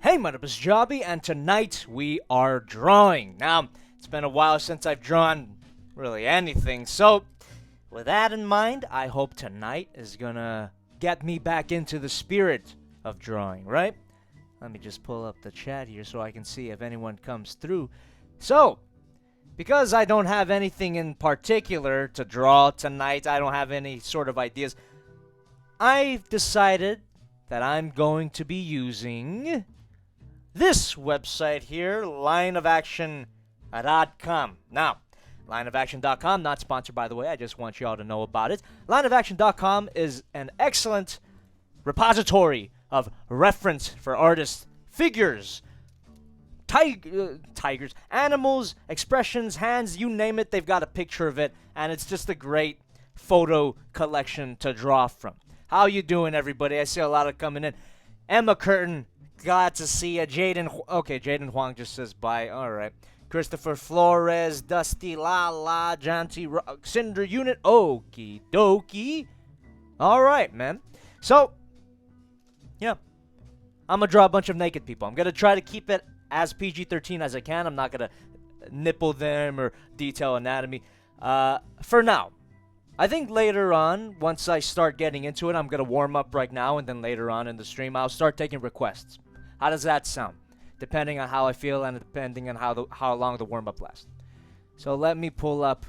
Hey, my name is Jobby, and tonight we are drawing. Now, it's been a while since I've drawn really anything, so with that in mind, I hope tonight is gonna get me back into the spirit of drawing, right? Let me just pull up the chat here so I can see if anyone comes through. So, because I don't have anything in particular to draw tonight, I don't have any sort of ideas, I've decided that I'm going to be using this website here, lineofaction.com. Now, lineofaction.com, not sponsored by the way, I just want y'all to know about it. Lineofaction.com is an excellent repository of reference for artists, figures, tigers, animals, expressions, hands, you name it, they've got a picture of it, and it's just a great photo collection to draw from. How you doing, everybody? I see a lot of coming in. Emma Curtin, glad to see you. Jaden Huang just says bye. All right. Christopher Flores, Dusty Lala, Janty, Cinder Unit, okie dokie. All right, man. So, yeah, I'm going to draw a bunch of naked people. I'm going to try to keep it as PG-13 as I can. I'm not going to nipple them or detail anatomy. For now. I think later on, once I start getting into it, I'm going to warm up right now, and then later on in the stream, I'll start taking requests. How does that sound? Depending on how I feel and depending on how long the warm-up lasts. So let me pull up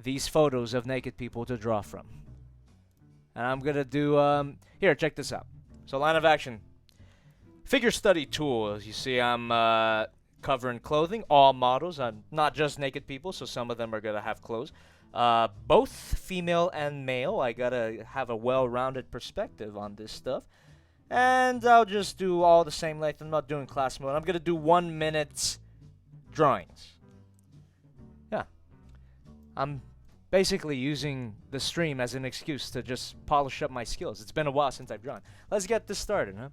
these photos of naked people to draw from. And I'm going to do, here, check this out. So line of action. Figure study tool. As you see, I'm covering clothing, all models. I'm not just naked people, so some of them are going to have clothes. Both female and male. I gotta have a well-rounded perspective on this stuff. And I'll just do all the same length. I'm not doing class mode. I'm gonna do 1 minute drawings. Yeah. I'm basically using the stream as an excuse to just polish up my skills. It's been a while since I've drawn. Let's get this started, huh?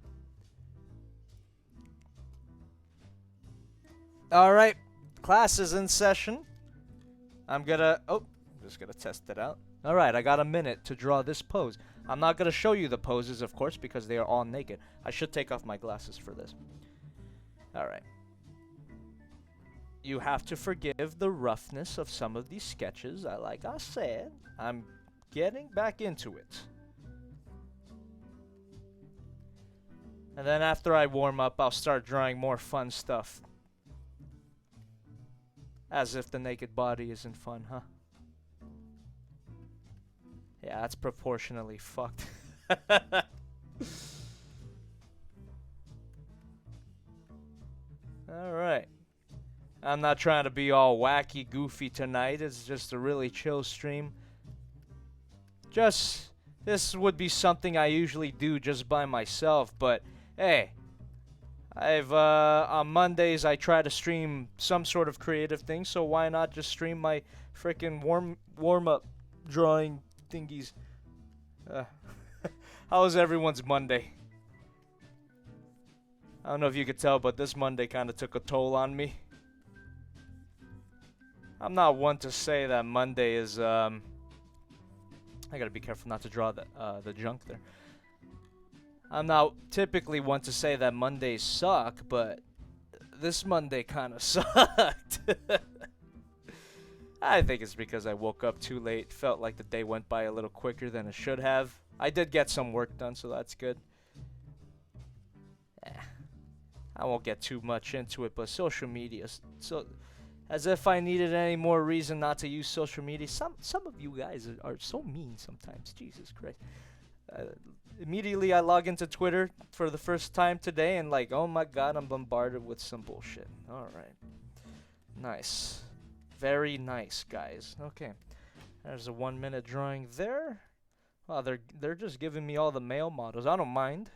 Alright. Class is in session. I'm just gonna test it out. Alright, I got a minute to draw this pose. I'm not gonna show you the poses, of course, because they are all naked. I should take off my glasses for this. Alright. You have to forgive the roughness of some of these sketches. Like I said, I'm getting back into it. And then after I warm up, I'll start drawing more fun stuff. As if the naked body isn't fun, huh? Yeah, that's proportionally fucked. Alright. I'm not trying to be all wacky, goofy tonight. It's just a really chill stream. This would be something I usually do just by myself, but hey. On Mondays, I try to stream some sort of creative thing, so why not just stream my frickin' warm-up drawing thingies? How was everyone's Monday? I don't know if you could tell, but this Monday kind of took a toll on me. I'm not one to say that Monday is, I gotta be careful not to draw the junk there. I'm not typically one to say that Mondays suck, but this Monday kind of sucked. I think it's because I woke up too late. Felt like the day went by a little quicker than it should have. I did get some work done, so that's good. I won't get too much into it, but social media. So, as if I needed any more reason not to use social media. Some of you guys are so mean sometimes. Jesus Christ. Immediately I log into Twitter for the first time today and like, oh my god, I'm bombarded with some bullshit. Alright. Nice. Very nice, guys. Okay. There's a 1 minute drawing there. Oh, they're just giving me all the male models. I don't mind.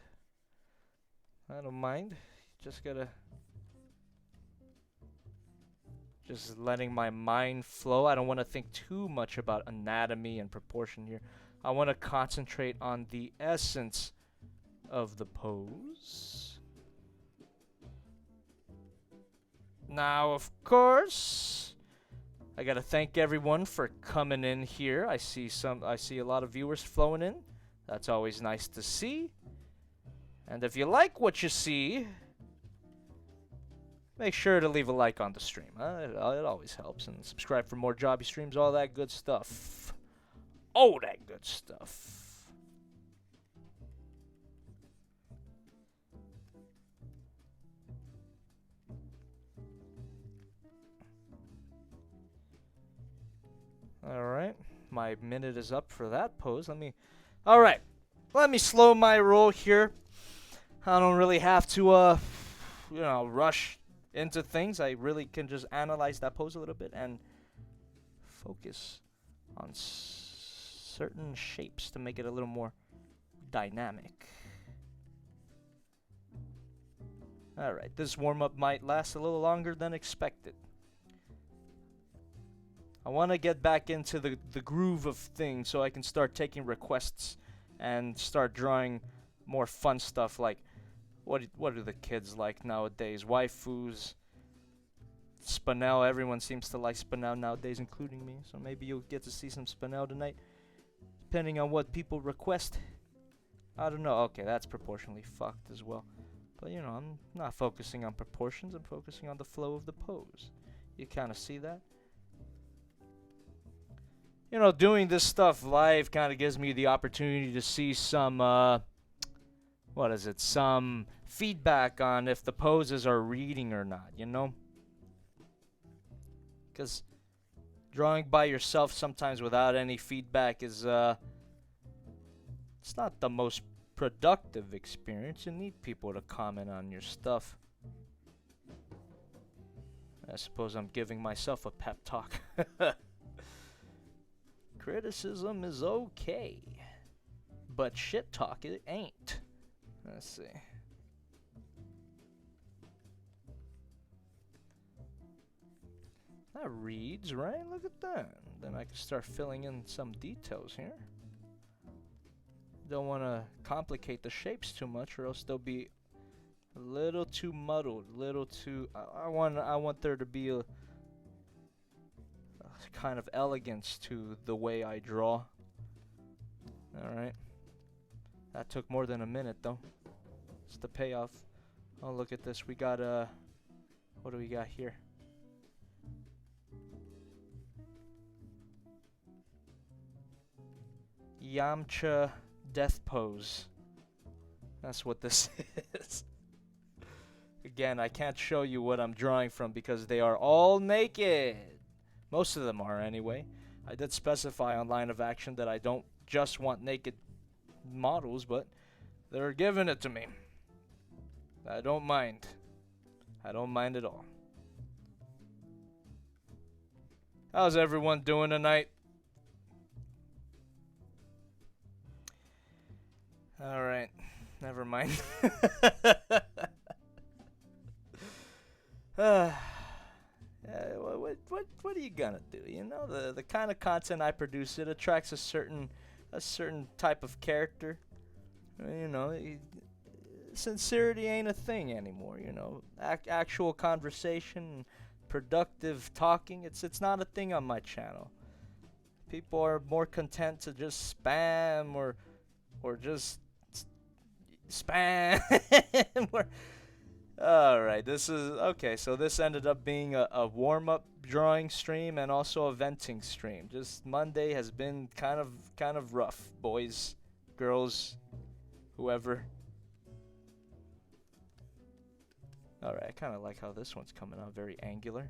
Just letting my mind flow. I don't want to think too much about anatomy and proportion here. I want to concentrate on the essence of the pose. Now, of course, I gotta thank everyone for coming in here. I see a lot of viewers flowing in. That's always nice to see. And if you like what you see, make sure to leave a like on the stream. It always helps. And subscribe for more Jobby streams, all that good stuff. Oh, that good stuff. Alright, my minute is up for that pose. Alright, let me slow my roll here. I don't really have to, rush into things. I really can just analyze that pose a little bit and focus on certain shapes to make it a little more dynamic. Alright, this warm-up might last a little longer than expected. I want to get back into the groove of things so I can start taking requests and start drawing more fun stuff like what do the kids like nowadays? Waifus, Spinel. Everyone seems to like Spinel nowadays, including me. So maybe you'll get to see some Spinel tonight, depending on what people request. I don't know. Okay, that's proportionally fucked as well. But you know, I'm not focusing on proportions. I'm focusing on the flow of the pose. You kind of see that? You know, doing this stuff live kind of gives me the opportunity to see some, some feedback on if the poses are reading or not, you know? Because drawing by yourself sometimes without any feedback is, it's not the most productive experience. You need people to comment on your stuff. I suppose I'm giving myself a pep talk. Criticism is okay, but shit talk it ain't. Let's see. That reads, right? Look at that. Then I can start filling in some details here. Don't want to complicate the shapes too much, or else they'll be a little too muddled, a little too. I want there to be a kind of elegance to the way I draw. Alright. That took more than a minute though. It's the payoff. Oh, look at this. We got what do we got here? Yamcha death pose. That's what this is. Again, I can't show you what I'm drawing from because they are all naked. Most of them are, anyway. I did specify on line of action that I don't just want naked models, but they're giving it to me. I don't mind. I don't mind at all. How's everyone doing tonight? Alright. Never mind. What are you gonna do? You know, the kind of content I produce, it attracts a certain type of character. You know, sincerity ain't a thing anymore. You know, actual conversation, productive talking, it's not a thing on my channel. People are more content to just spam or just spam. Alright, this is okay. So this ended up being a warm-up drawing stream and also a venting stream. Just Monday has been kind of rough, boys, girls, whoever. Alright, I kind of like how this one's coming out very angular.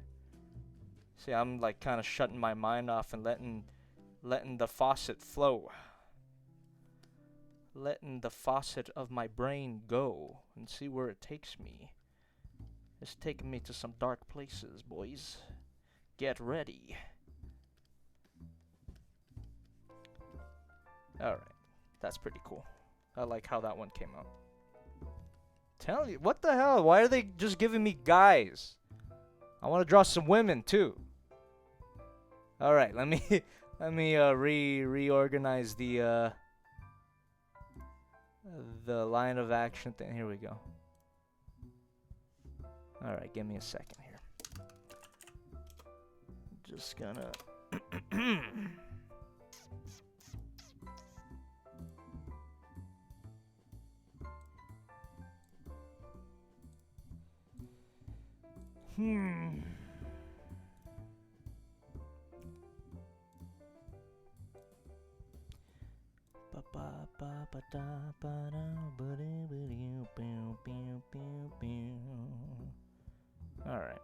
See, I'm like kind of shutting my mind off and letting the faucet flow. Letting the faucet of my brain go and see where it takes me. It's taking me to some dark places, boys. Get ready. Alright. That's pretty cool. I like how that one came out. Tell you, what the hell? Why are they just giving me guys? I want to draw some women, too. Alright, let me reorganize the line of action thing. Here we go. Alright, give me a second here. Just gonna Alright.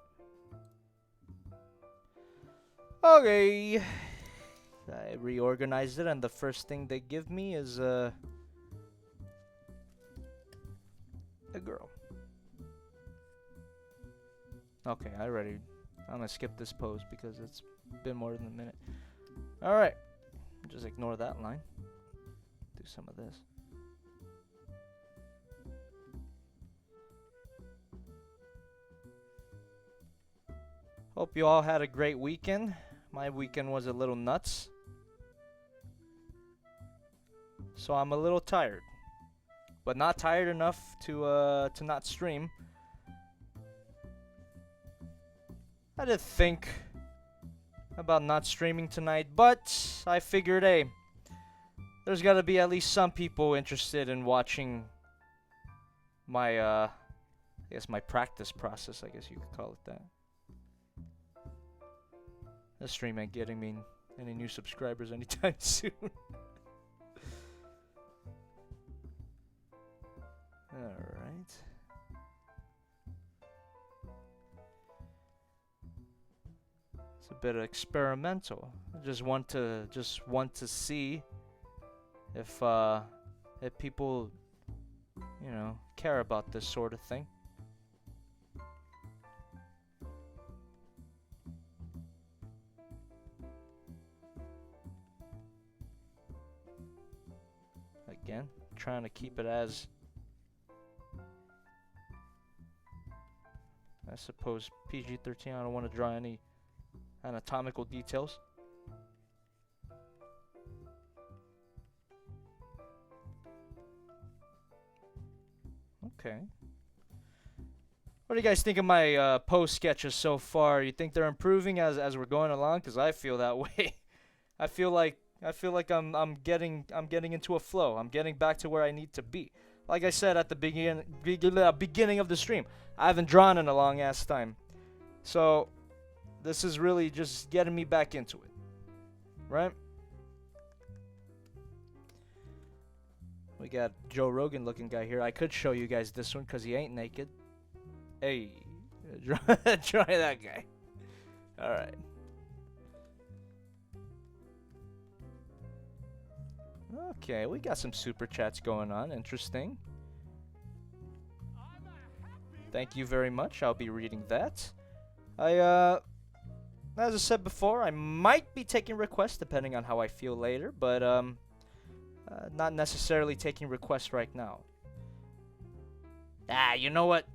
Okay. I reorganized it, and the first thing they give me is a girl. Okay, I'm gonna skip this pose because it's been more than a minute. Alright. Just ignore that line. Do some of this. Hope you all had a great weekend. My weekend was a little nuts. So I'm a little tired. But not tired enough to not stream. I did think about not streaming tonight, but I figured, hey, there's gotta be at least some people interested in watching my, I guess my practice process, I guess you could call it that. This stream ain't getting me any new subscribers anytime soon. Alright. It's a bit experimental. I just want to see if people, you know, care about this sort of thing. Again, trying to keep it as, I suppose, PG-13. I don't want to draw any anatomical details. Okay. What do you guys think of my post sketches so far? You think they're improving as we're going along? Because I feel that way. I feel like I'm getting into a flow. I'm getting back to where I need to be. Like I said at the beginning of the stream, I haven't drawn in a long ass time. So this is really just getting me back into it. Right? We got Joe Rogan looking guy here. I could show you guys this one because he ain't naked. Hey, try that guy. Alright. Okay, we got some super chats going on. Interesting. Thank you very much. I'll be reading that. As I said before, I might be taking requests depending on how I feel later, but not necessarily taking requests right now. You know what?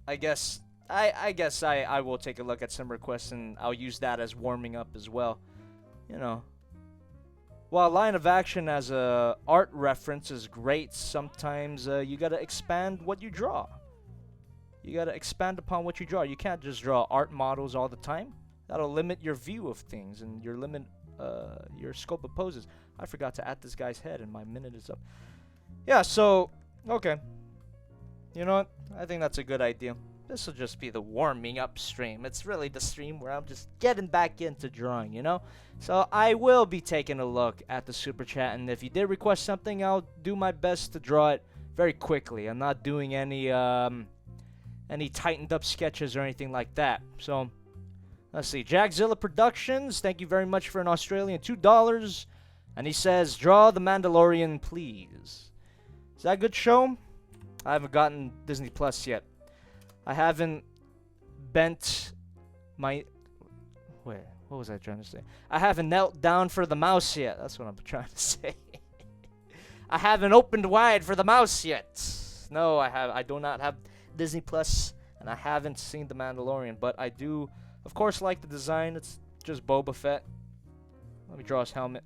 I guess I will take a look at some requests and I'll use that as warming up as well. You know. While line of action as a art reference is great, sometimes you gotta expand what you draw. You gotta expand upon what you draw. You can't just draw art models all the time. That'll limit your view of things and your scope of poses. I forgot to add this guy's head and my minute is up. Yeah, so, okay. You know what? I think that's a good idea. This will just be the warming up stream. It's really the stream where I'm just getting back into drawing, you know? So I will be taking a look at the super chat, and if you did request something, I'll do my best to draw it very quickly. I'm not doing any tightened up sketches or anything like that. So let's see. Jackzilla Productions, thank you very much for an Australian $2. And he says, draw The Mandalorian, please. Is that a good show? I haven't gotten Disney Plus yet. I haven't bent my... Wait, what was I trying to say? I haven't knelt down for the mouse yet. That's what I'm trying to say. I haven't opened wide for the mouse yet. No, I do not have Disney Plus, and I haven't seen The Mandalorian. But I do, of course, like the design. It's just Boba Fett. Let me draw his helmet.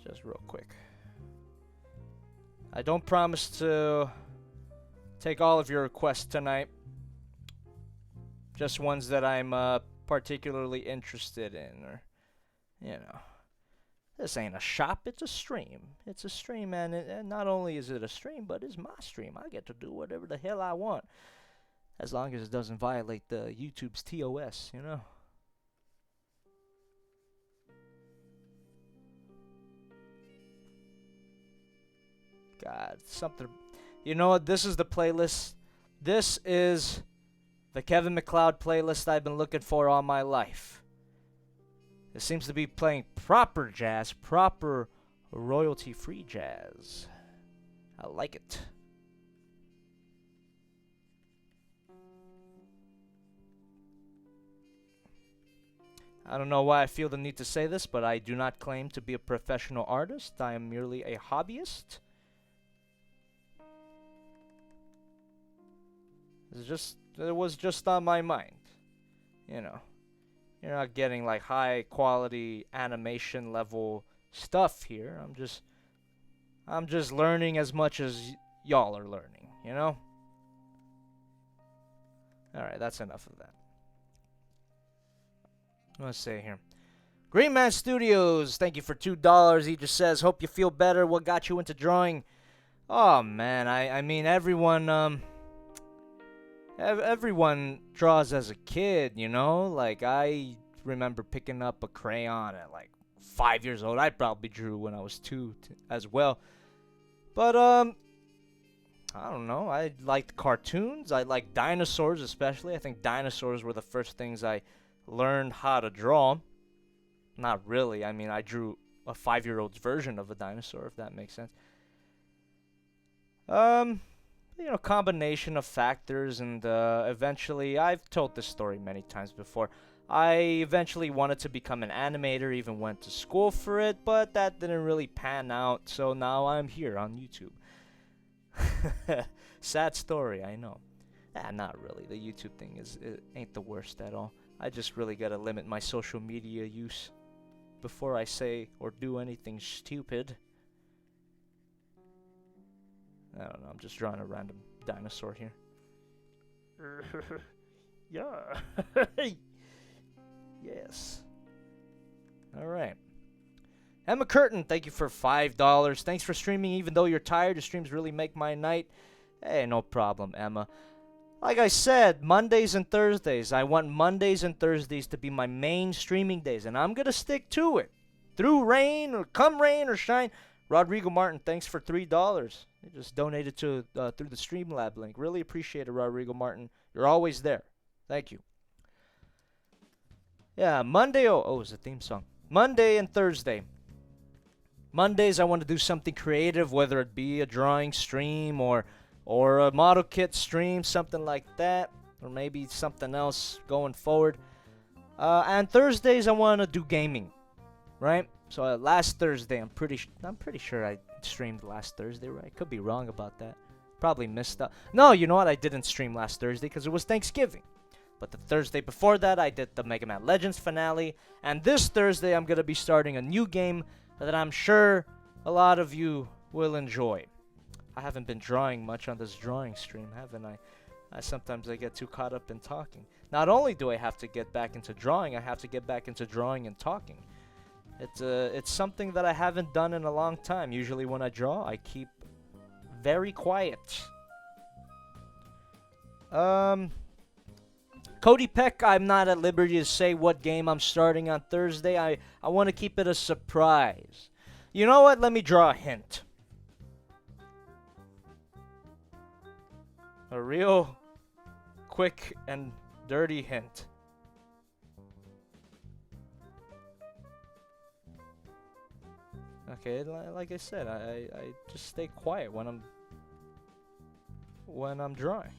Just real quick. I don't promise to take all of your requests tonight. Just ones that I'm particularly interested in, or You know, this ain't a shop, it's a stream. It's a stream, and not only is it a stream, but it's my stream. I get to do whatever the hell I want, as long as it doesn't violate the YouTube's TOS, you know? God, something... You know what? This is the playlist. This is the Kevin MacLeod playlist I've been looking for all my life. It seems to be playing proper jazz, proper royalty-free jazz. I like it. I don't know why I feel the need to say this, but I do not claim to be a professional artist. I am merely a hobbyist. It was just on my mind, you know. You're not getting like high quality animation level stuff here. I'm just learning as much as y'all are learning, you know? Alright, that's enough of that. Let's see here. Greenman Studios, thank you for $2. He just says, hope you feel better. What got you into drawing? Oh man, I mean everyone everyone draws as a kid, you know? Like, I remember picking up a crayon at, like, 5 years old. I probably drew when I was 2 as well. But, I don't know. I liked cartoons. I liked dinosaurs, especially. I think dinosaurs were the first things I learned how to draw. Not really. I mean, I drew a 5-year-old's version of a dinosaur, if that makes sense. You know, combination of factors, and eventually, I've told this story many times before, I eventually wanted to become an animator, even went to school for it, but that didn't really pan out, so now I'm here on YouTube. Sad story, I know. Not really. The YouTube thing ain't the worst at all. I just really gotta limit my social media use before I say or do anything stupid. I don't know, I'm just drawing a random dinosaur here. Yeah. Yes. Alright. Emma Curtin, thank you for $5. Thanks for streaming even though you're tired. Your streams really make my night. Hey, no problem, Emma. Like I said, Mondays and Thursdays. I want Mondays and Thursdays to be my main streaming days, and I'm going to stick to it. Through rain or come rain or shine. Rodrigo Martin, thanks for $3. You just donated to through the Streamlab link. Really appreciate it, Rodrigo Martin. You're always there. Thank you. Yeah, Monday. Oh, it's a theme song. Monday and Thursday. Mondays, I want to do something creative, whether it be a drawing stream or a model kit stream, something like that, or maybe something else going forward. And Thursdays, I want to do gaming, right? So last Thursday, I'm pretty sure I streamed last Thursday, right? Could be wrong about that. Probably missed out. No, you know what? I didn't stream last Thursday because it was Thanksgiving. But the Thursday before that, I did the Mega Man Legends finale. And this Thursday, I'm going to be starting a new game that I'm sure a lot of you will enjoy. I haven't been drawing much on this drawing stream, haven't I? Sometimes I get too caught up in talking. Not only do I have to get back into drawing, I have to get back into drawing and talking. It's something that I haven't done in a long time. Usually when I draw, I keep very quiet. Cody Peck, I'm not at liberty to say what game I'm starting on Thursday. I want to keep it a surprise. You know what? Let me draw a hint. A real quick and dirty hint. Okay, like I said, I just stay quiet when I'm drawing.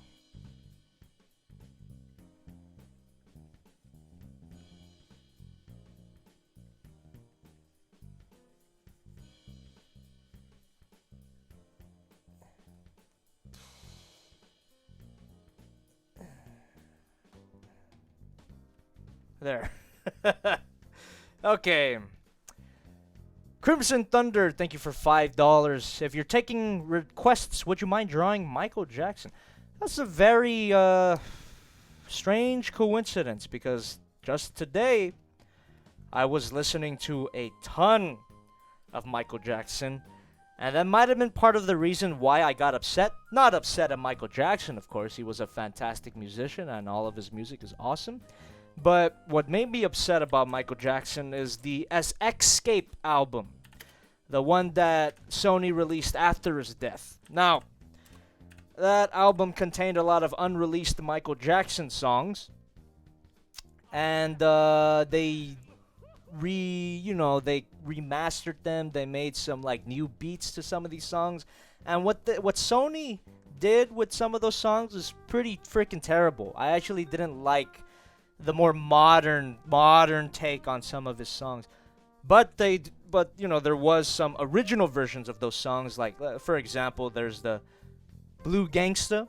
There. Okay. Crimson Thunder, thank you for $5. If you're taking requests, would you mind drawing Michael Jackson? That's a very strange coincidence because just today I was listening to a ton of Michael Jackson, and that might have been part of the reason why I got upset. Not upset at Michael Jackson, of course. He was a fantastic musician, and all of his music is awesome. But what made me upset about Michael Jackson is the Escape album, the one that Sony released after his death. Now, that album contained a lot of unreleased Michael Jackson songs, and they remastered them. They made some like new beats to some of these songs, and what Sony did with some of those songs is pretty freaking terrible. I actually didn't like the more modern take on some of his songs, but there was some original versions of those songs. Like for example, there's the Blue Gangsta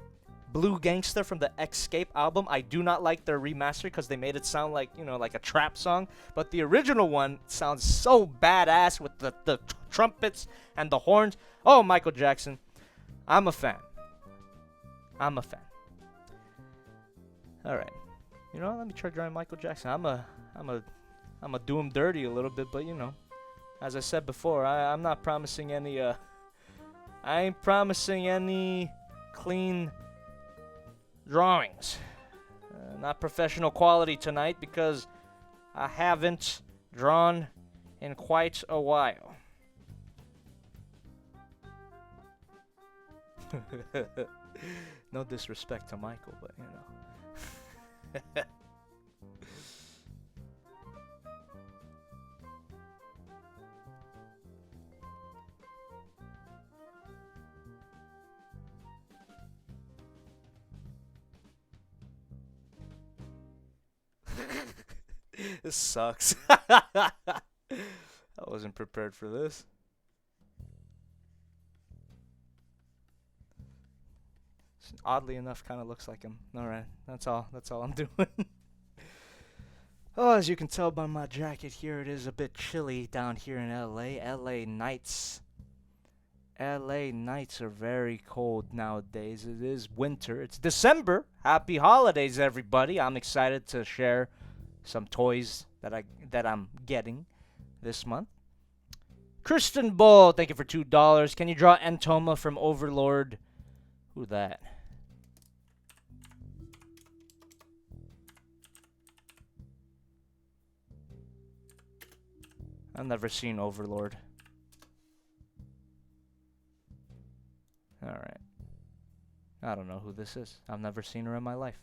from the Escape album. I do not like their remaster because they made it sound like, like a trap song. But the original one sounds so badass with the trumpets and the horns. Oh, Michael Jackson. I'm a fan. All right. Let me try drawing Michael Jackson. I'm a do him dirty a little bit, but as I said before, I'm not promising any I ain't promising any clean drawings. Not professional quality tonight because I haven't drawn in quite a while. No disrespect to Michael, but This sucks. I wasn't prepared for this. Oddly enough, kind of looks like him. Alright, that's all I'm doing. Oh, as you can tell by my jacket here, it is a bit chilly down here in LA. LA nights are very cold nowadays. It is winter. It's December. Happy holidays, everybody. I'm excited to share some toys that I'm getting this month. Kristen Bull, thank you for $2. Can you draw Entoma from Overlord? Who that? I've never seen Overlord. Alright. I don't know who this is. I've never seen her in my life.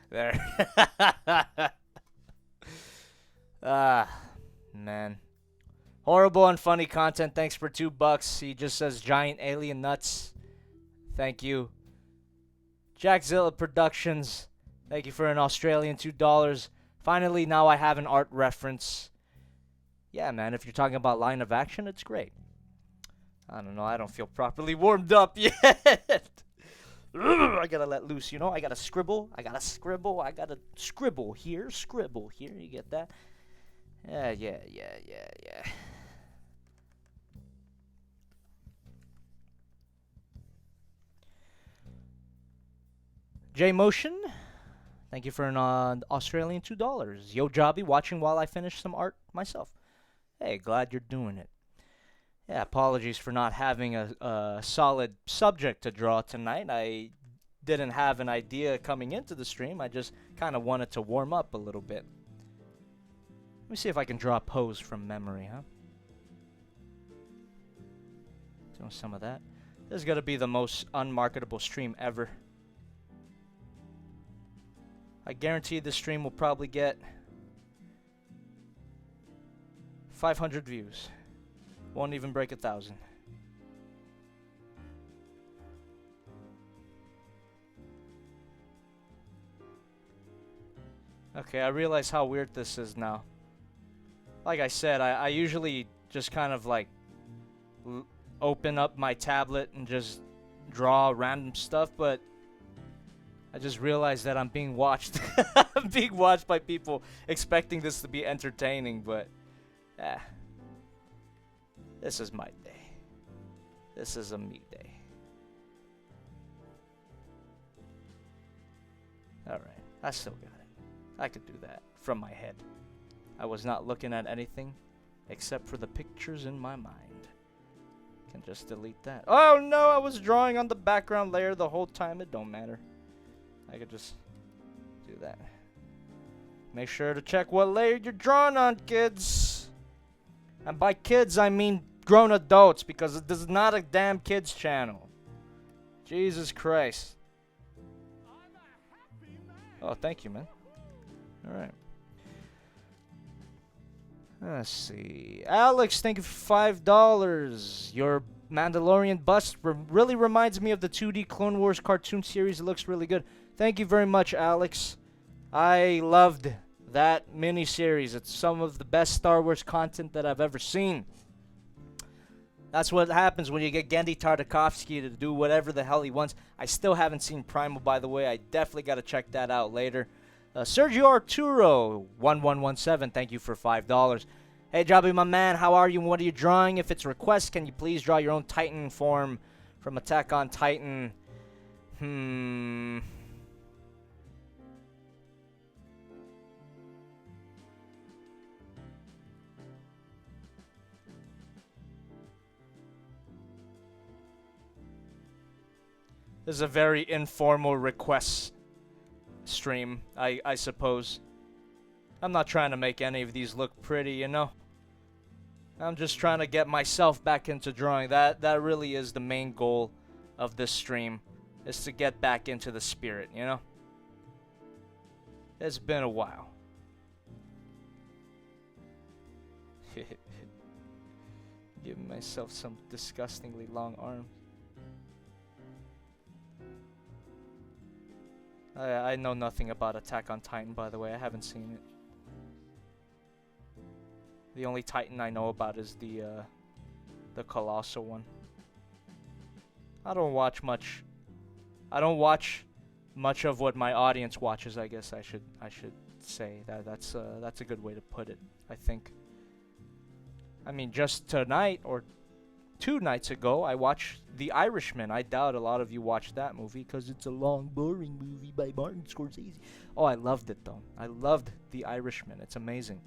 There. Man. Horrible and funny content. Thanks for $2. He just says giant alien nuts. Thank you. Jackzilla Productions. Thank you for an Australian $2. Finally, now I have an art reference. Yeah, man, if you're talking about line of action, it's great. I don't know. I don't feel properly warmed up yet. I gotta let loose, I gotta scribble. I gotta scribble here. You get that? Yeah. J Motion. Thank you for an Australian $2. Yo, Jobby, watching while I finish some art myself. Hey, glad you're doing it. Yeah, apologies for not having a solid subject to draw tonight. I didn't have an idea coming into the stream. I just kind of wanted to warm up a little bit. Let me see if I can draw a pose from memory, huh? Doing some of that. This is going to be the most unmarketable stream ever. I guarantee this stream will probably get 500 views. Won't even break 1,000. Okay, I realize how weird this is now. Like I said, I usually just kind of like open up my tablet and just draw random stuff, but I just realized that I'm being watched. I'm being watched by people expecting this to be entertaining, but this is my day. This is a me day. Alright, I still got it. I could do that from my head. I was not looking at anything except for the pictures in my mind. Can just delete that. Oh no, I was drawing on the background layer the whole time. It don't matter. I could just do that. Make sure to check what layer you're drawing on, kids. And by kids, I mean grown adults, because this is not a damn kids channel. Jesus Christ. Oh, thank you, man. Alright. Let's see. Alex, thank you for $5. Your Mandalorian bust really reminds me of the 2D Clone Wars cartoon series. It looks really good. Thank you very much, Alex. I loved that miniseries. It's some of the best Star Wars content that I've ever seen. That's what happens when you get Genndy Tartakovsky to do whatever the hell he wants. I still haven't seen Primal, by the way. I definitely got to check that out later. Sergio Arturo, 1117, thank you for $5. Hey, Jobby, my man, how are you and what are you drawing? If it's a request, can you please draw your own Titan form from Attack on Titan? This is a very informal request stream, I suppose. I'm not trying to make any of these look pretty, you know? I'm just trying to get myself back into drawing. That really is the main goal of this stream, is to get back into the spirit, you know? It's been a while. Giving myself some disgustingly long arms. I know nothing about Attack on Titan, by the way. I haven't seen it. The only Titan I know about is the Colossal one. I don't watch much. I don't watch much of what my audience watches. I guess I should say that's a good way to put it. I think. I mean, just tonight or 2 nights ago, I watched The Irishman. I doubt a lot of you watched that movie because it's a long, boring movie by Martin Scorsese. Oh, I loved it though. I loved The Irishman. It's amazing.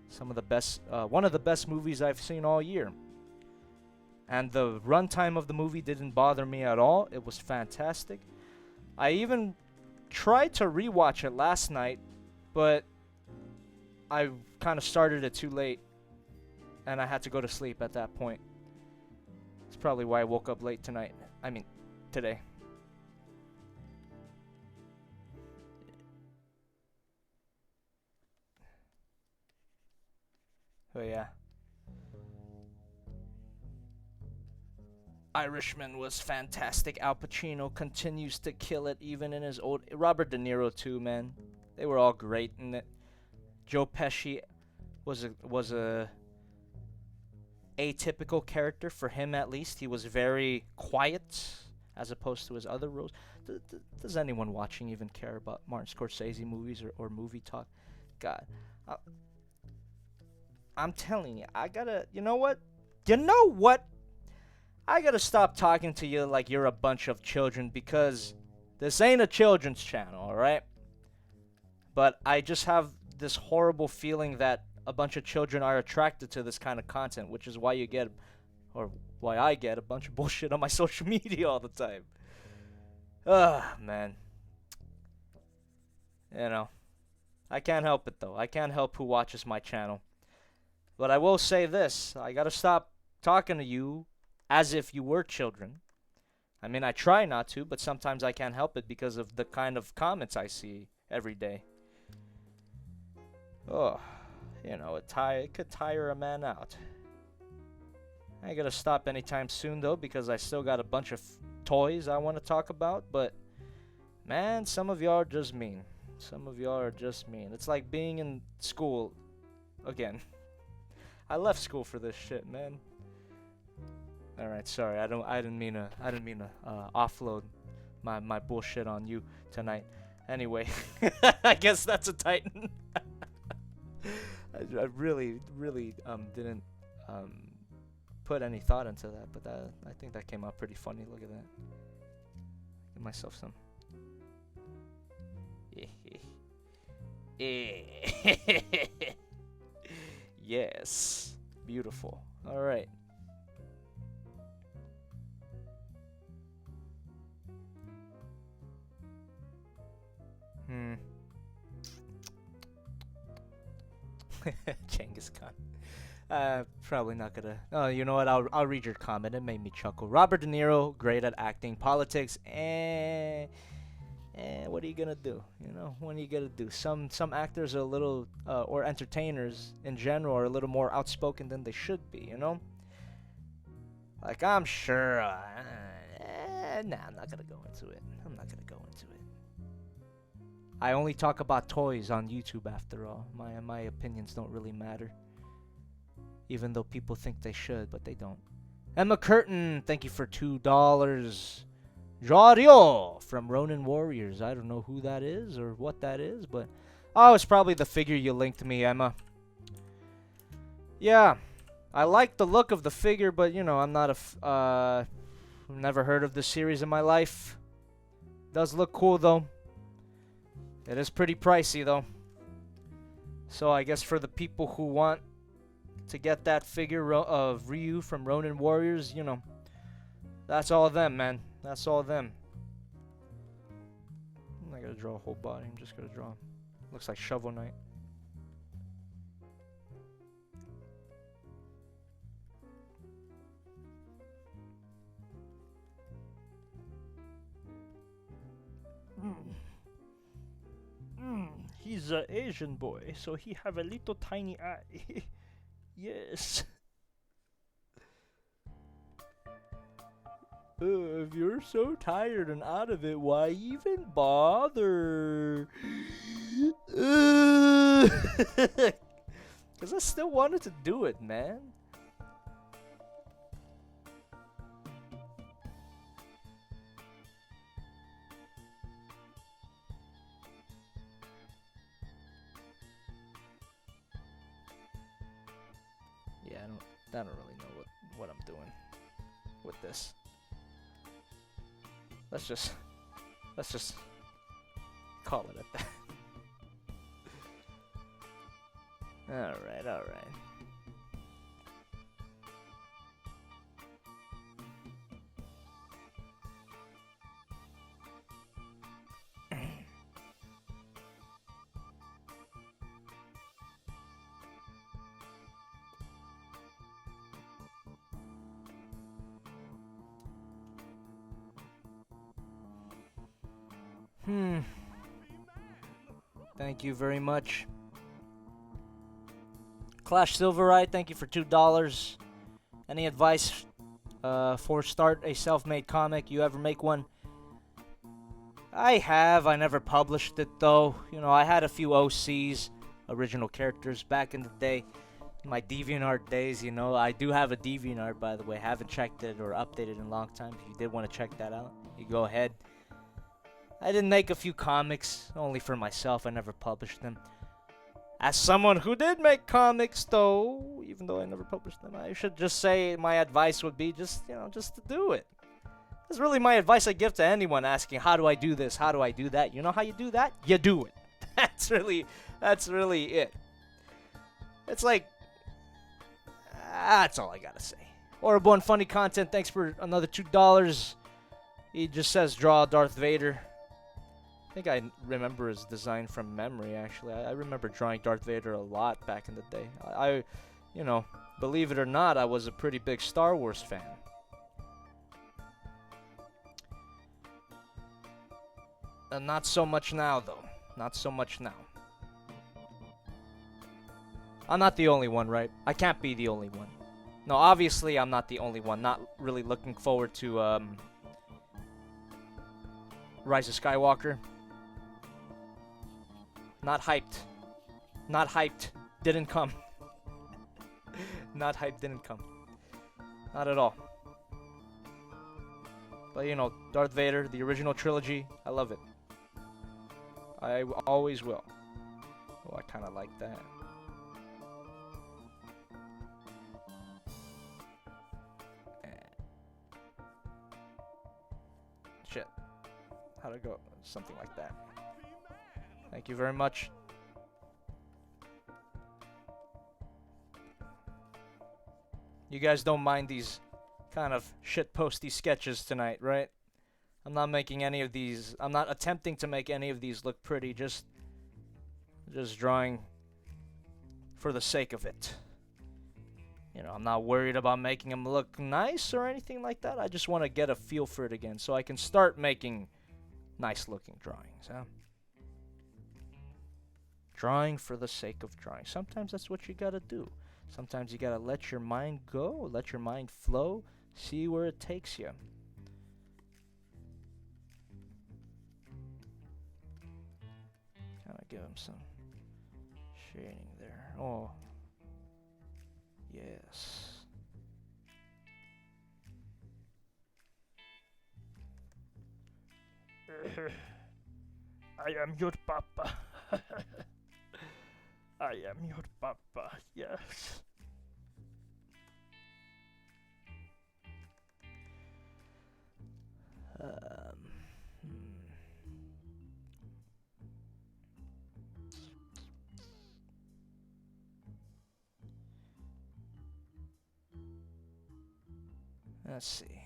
Some of the best, one of the best movies I've seen all year. And the runtime of the movie didn't bother me at all. It was fantastic. I even tried to rewatch it last night, but I kind of started it too late, and I had to go to sleep at that point. That's probably why I woke up late tonight. I mean, today. Oh yeah. Irishman was fantastic. Al Pacino continues to kill it even in his old... Robert De Niro too, man. They were all great in it. Joe Pesci was a atypical character for him, at least. He was very quiet as opposed to his other roles. Does anyone watching even care about Martin Scorsese movies or movie talk? God. I'm telling you, I gotta... You know what? You know what? I gotta stop talking to you like you're a bunch of children, because this ain't a children's channel, alright? But I just have this horrible feeling that a bunch of children are attracted to this kind of content, which is why you get, or why I get, a bunch of bullshit on my social media all the time. Ugh, man. You know, I can't help it though. I can't help who watches my channel. But I will say this, I gotta stop talking to you as if you were children. I mean, I try not to, but sometimes I can't help it because of the kind of comments I see every day. Oh, you know, it could tire a man out. I ain't gonna stop anytime soon, though, because I still got a bunch of toys I want to talk about, but, man, some of y'all are just mean. Some of y'all are just mean. It's like being in school again. I left school for this shit, man. All right, sorry. I didn't mean to offload my bullshit on you tonight. Anyway, I guess that's a Titan. I really didn't put any thought into that, but I think that came out pretty funny. Look at that. Give myself some. Yes, beautiful. All right. Genghis Khan. Probably not gonna. Oh, you know what? I'll read your comment. It made me chuckle. Robert De Niro, great at acting. Politics, what are you gonna do? You know, what are you gonna do? Some actors are a little, or entertainers in general, are a little more outspoken than they should be. You know, like I'm sure. Nah, I'm not gonna go into it. I'm not gonna go into it. I only talk about toys on YouTube after all. My opinions don't really matter. Even though people think they should, but they don't. Emma Curtin, thank you for $2. Jario from Ronin Warriors. I don't know who that is or what that is, but oh, it's probably the figure you linked me, Emma. Yeah, I like the look of the figure, but you know, I'm not a never heard of this series in my life. Does look cool though. It is pretty pricey though. So I guess for the people who want to get that figure of Ryu from Ronin Warriors, you know, that's all of them, man. That's all of them. I'm not gonna draw a whole body. I'm just gonna draw. Looks like Shovel Knight. He's an Asian boy, so he have a little tiny eye. Yes. If you're so tired and out of it, why even bother? Because I still wanted to do it, man. Yeah, I don't really know what I'm doing with this. Let's just call it at that. All right. Thank you very much. Clash Silverite, thank you for $2. Any advice for start a self-made comic? You ever make one? I have. I never published it though. You know, I had a few OCs, original characters, back in the day. My DeviantArt days, you know. I do have a DeviantArt, by the way. Haven't checked it or updated in a long time. If you did want to check that out, you go ahead. I did make a few comics, only for myself. I never published them. As someone who did make comics, though, even though I never published them, I should just say my advice would be just to do it. That's really my advice I give to anyone asking, how do I do this? How do I do that? You know how you do that? You do it. That's really it. It's like, that's all I gotta say. Horrible and funny content, thanks for another $2. He just says, draw Darth Vader. I think I remember his design from memory, actually. I remember drawing Darth Vader a lot back in the day. I, you know, believe it or not, I was a pretty big Star Wars fan. Not so much now, though. Not so much now. I'm not the only one, right? I can't be the only one. No, obviously I'm not the only one. Not really looking forward to Rise of Skywalker. Not hyped. Not hyped. Didn't come. Not hyped, didn't come. Not at all. But you know, Darth Vader, the original trilogy, I love it. I always will. Oh, I kind of like that. Shit. How'd it go? Something like that. Thank you very much. You guys don't mind these kind of shitposty sketches tonight, right? I'm not making any of these. I'm not attempting to make any of these look pretty. Just drawing for the sake of it. You know, I'm not worried about making them look nice or anything like that. I just want to get a feel for it again so I can start making nice looking drawings, huh? Drawing for the sake of drawing. Sometimes that's what you gotta do. Sometimes you gotta let your mind go, let your mind flow, see where it takes you. Kind of give him some shading there. Oh, yes. I am your papa. I am your papa, yes. Let's see.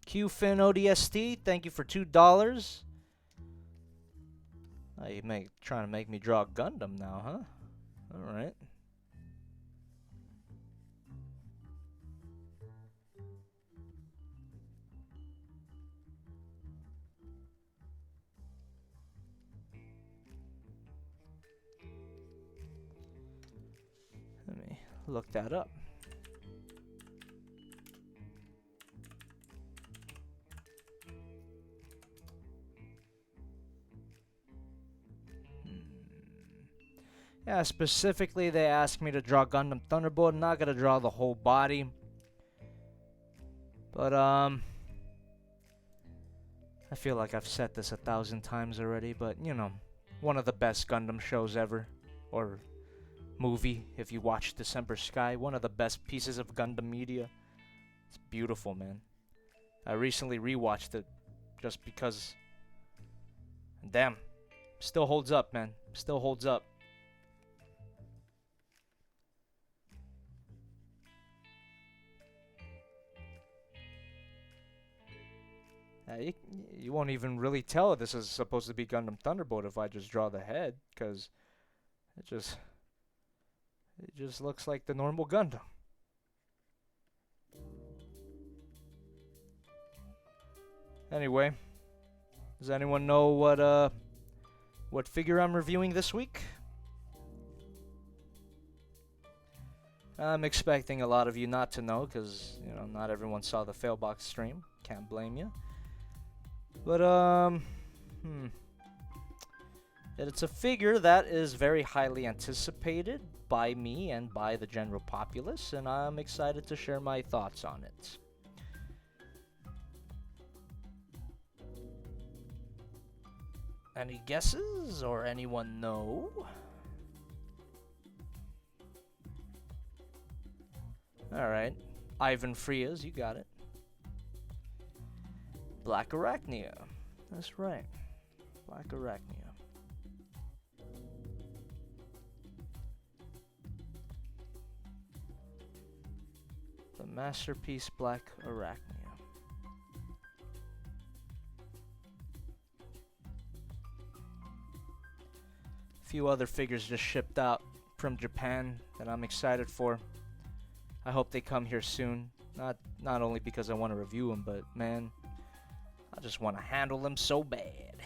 QFin ODST, thank you for $2. Oh, you trying to make me draw Gundam now, huh? Alright. Let me look that up. Yeah, specifically they asked me to draw Gundam Thunderbolt. I'm not gonna draw the whole body. But I feel like I've said this 1,000 times already, but you know, one of the best Gundam shows ever. Or movie, if you watch December Sky. One of the best pieces of Gundam media. It's beautiful, man. I recently rewatched it just because. Damn. Still holds up, man. Still holds up. You won't even really tell this is supposed to be Gundam Thunderbolt if I just draw the head, because it just looks like the normal Gundam. Anyway, does anyone know what figure I'm reviewing this week? I'm expecting a lot of you not to know, because you know not everyone saw the Failbox stream. Can't blame you. But it's a figure that is very highly anticipated by me and by the general populace, and I'm excited to share my thoughts on it. Any guesses or anyone know? Alright, Ivan Frias, you got it. Black Arachnia. That's right. Black Arachnia. The masterpiece Black Arachnia. A few other figures just shipped out from Japan that I'm excited for. I hope they come here soon. Not only because I want to review them, but man, I just want to handle them so bad.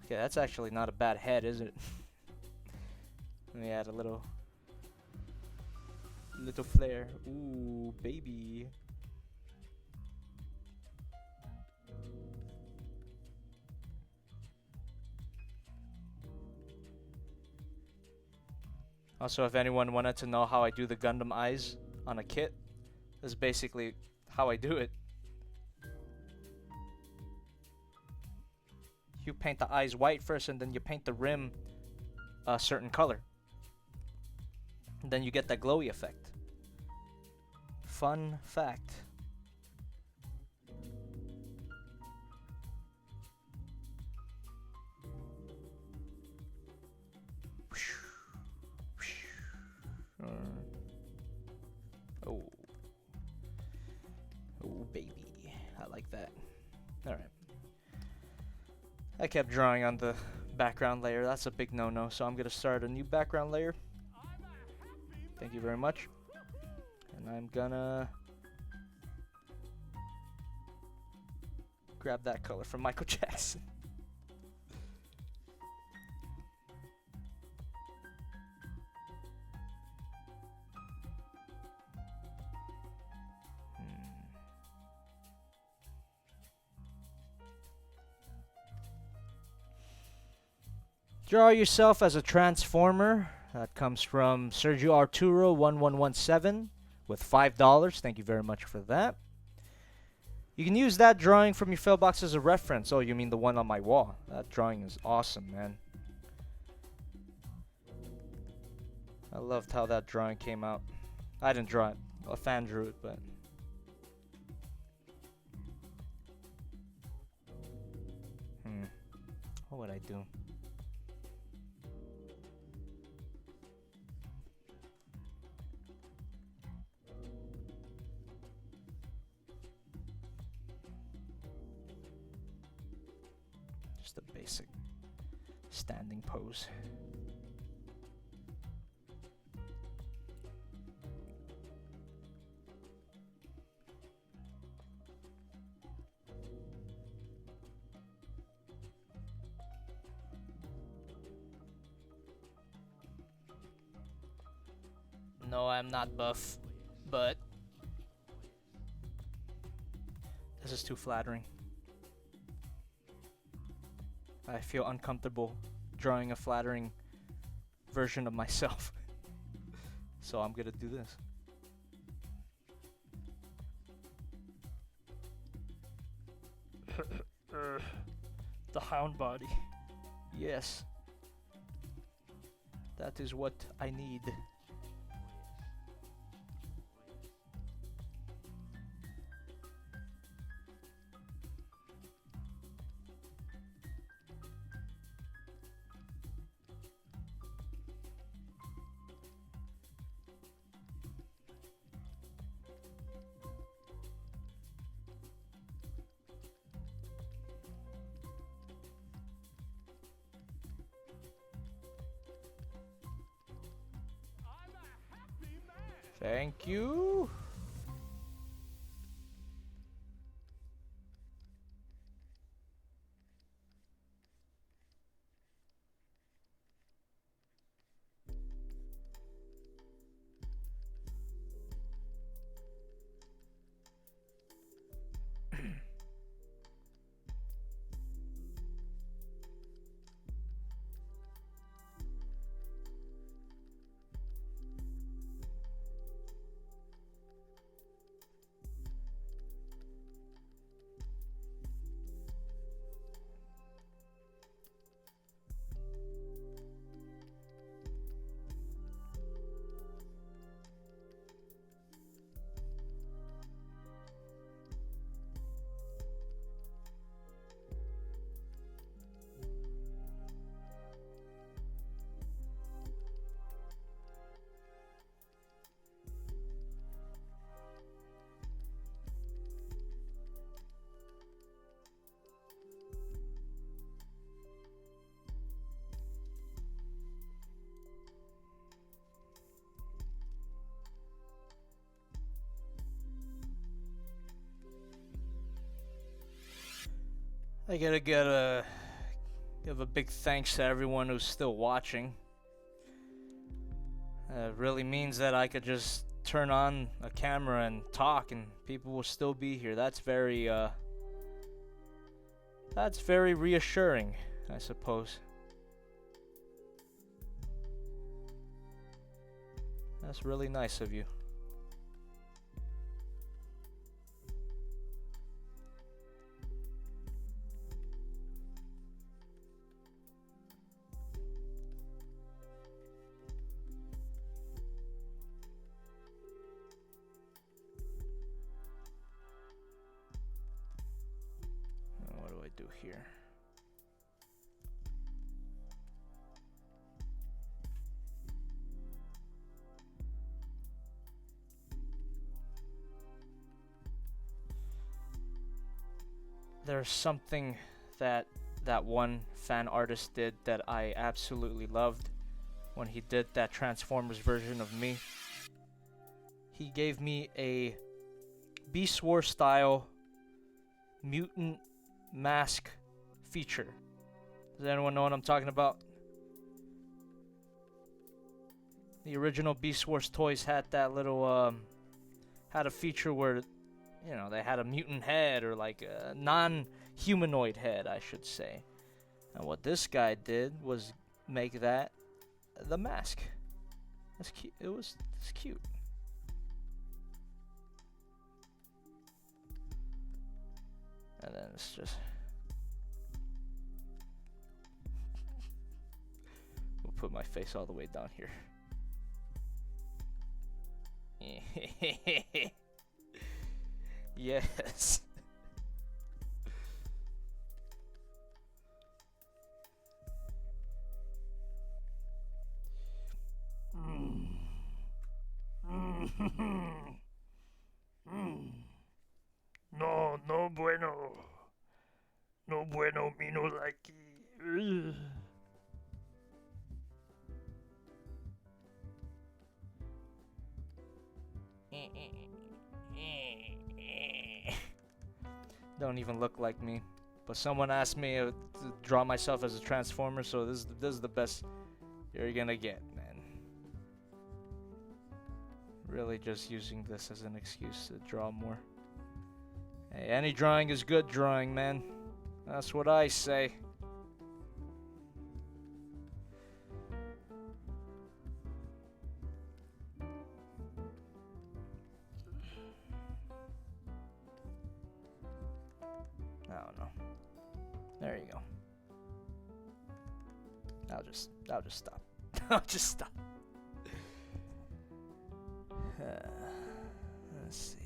Okay, that's actually not a bad head, is it? Let me add a little Little flare. Ooh, baby. Also, if anyone wanted to know how I do the Gundam eyes on a kit, this is basically how I do it. You paint the eyes white first, and then you paint the rim a certain color. And then you get that glowy effect. Fun fact. Oh. Oh, baby. I like that. Alright. I kept drawing on the background layer. That's a big no-no, so I'm going to start a new background layer. Thank you very much. And I'm gonna grab that color from Michael Jackson. Draw yourself as a transformer. That comes from Sergio Arturo 1117 with $5. Thank you very much for that. You can use that drawing from your fail box as a reference. Oh, you mean the one on my wall? That drawing is awesome, man. I loved how that drawing came out. I didn't draw it. A fan drew it, but... What would I do? Just a basic standing pose. No, I'm not buff, but this is too flattering. I feel uncomfortable drawing a flattering version of myself. So I'm gonna do this. The hound body. Yes. That is what I need. Thank you. I gotta give a big thanks to everyone who's still watching. It really means that I could just turn on a camera and talk and people will still be here. That's very reassuring, I suppose. That's really nice of you. What do I do here? There's something that one fan artist did that I absolutely loved when he did that Transformers version of me. He gave me a Beast Wars style mutant mask feature. Does anyone know what I'm talking about? The original Beast Wars toys had that little had a feature where, you know, they had a mutant head, or like a non-humanoid head, I should say. And what this guy did was make that the mask. That's cute. It's cute. And then it's just... we'll put my face all the way down here. Yes. No, no bueno. No bueno, me no like it. Don't even look like me. But someone asked me to draw myself as a Transformer, so this is the best you're gonna get, man. Really just using this as an excuse to draw more. Hey, any drawing is good drawing, man. That's what I say. I don't know. There you go. I'll just stop. I'll just stop. Let's see.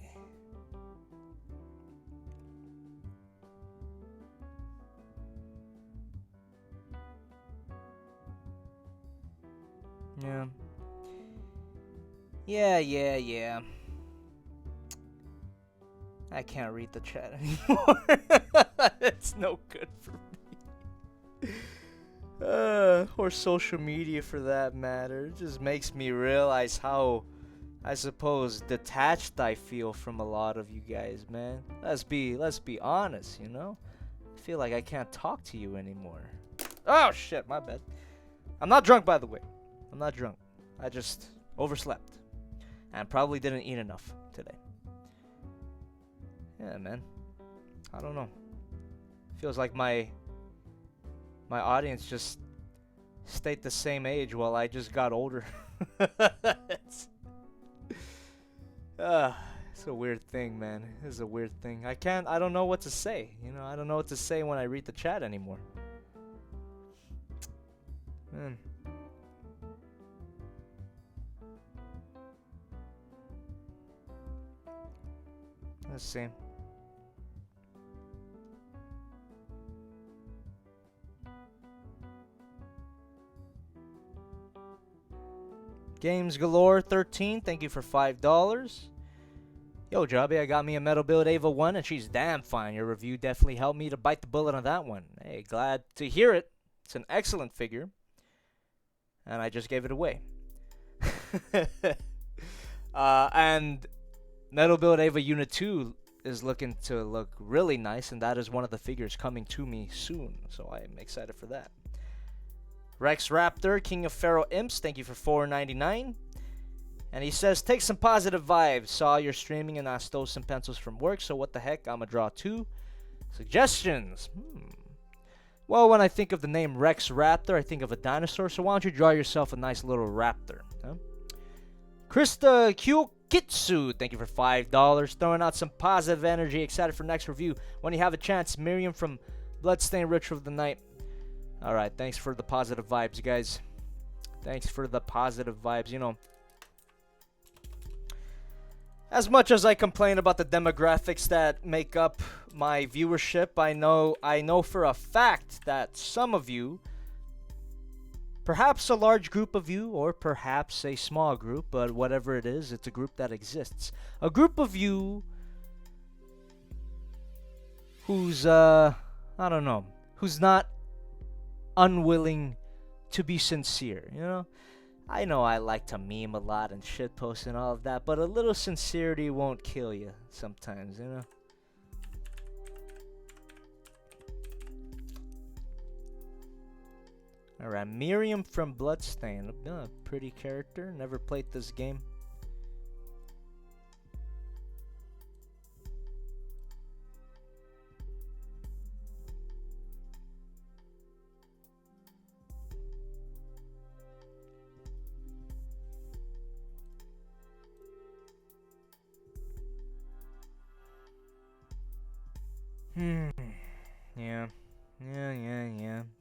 Yeah. I can't read the chat anymore. It's no good for me. Or social media for that matter. It just makes me realize how, I suppose, detached I feel from a lot of you guys, man. Let's be honest, you know? I feel like I can't talk to you anymore. Oh shit, my bad. I'm not drunk, by the way. I'm not drunk. I just overslept. And probably didn't eat enough today. Yeah, man. I don't know. Feels like my audience just stayed the same age while I just got older. It's a weird thing, man. It's a weird thing. I don't know what to say. You know, I don't know what to say when I read the chat anymore. Man. Let's see. Games Galore 13, thank you for $5. Yo, Jobby, I got me a Metal Build Ava 1, and she's damn fine. Your review definitely helped me to bite the bullet on that one. Hey, glad to hear it. It's an excellent figure. And I just gave it away. And Metal Build Ava Unit 2 is looking to look really nice, and that is one of the figures coming to me soon. So I am excited for that. Rex Raptor, King of Pharaoh Imps, thank you for $4.99. And he says, take some positive vibes. Saw your streaming and I stole some pencils from work, so what the heck? I'ma draw 2. Suggestions. Well, when I think of the name Rex Raptor, I think of a dinosaur, so why don't you draw yourself a nice little raptor? Huh? Krista Kyokitsu, thank you for $5. Throwing out some positive energy. Excited for next review. When you have a chance, Miriam from Bloodstained Ritual of the Night. Alright, thanks for the positive vibes, guys. Thanks for the positive vibes. You know, as much as I complain about the demographics that make up my viewership, I know for a fact that some of you, perhaps a large group of you, or perhaps a small group, but whatever it is, it's a group that exists. A group of you who's, I don't know, who's not unwilling to be sincere, you know? I know I like to meme a lot and shitpost and all of that, but a little sincerity won't kill you sometimes, you know? Alright, Miriam from Bloodstained. Pretty character. Never played this game. Yeah.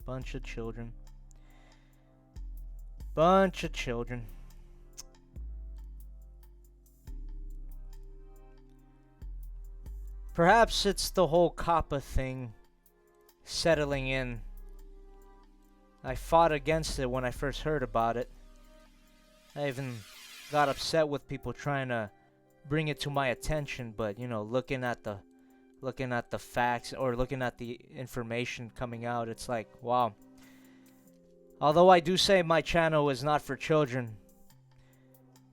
Bunch of children. Perhaps it's the whole Kappa thing settling in. I fought against it when I first heard about it. I even got upset with people trying to bring it to my attention, but you know, looking at the facts or looking at the information coming out, it's like, wow. Although I do say my channel is not for children,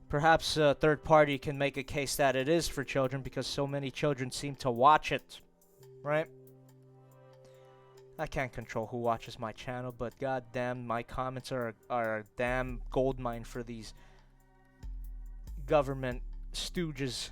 perhaps a third party can make a case that it is for children because so many children seem to watch it, right? I can't control who watches my channel, but goddamn, my comments are a damn goldmine for these government stooges.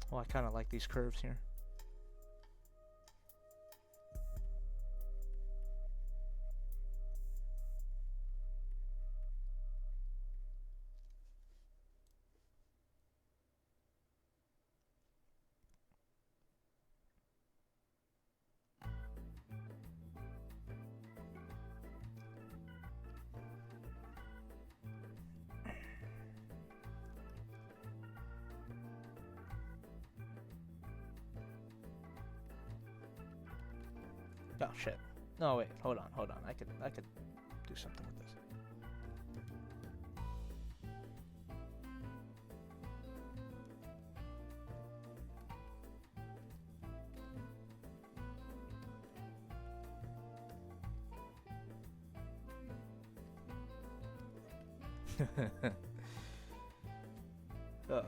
Well, I kind of like these curves here. Oh shit. No wait, hold on. I could do something with this. Ugh.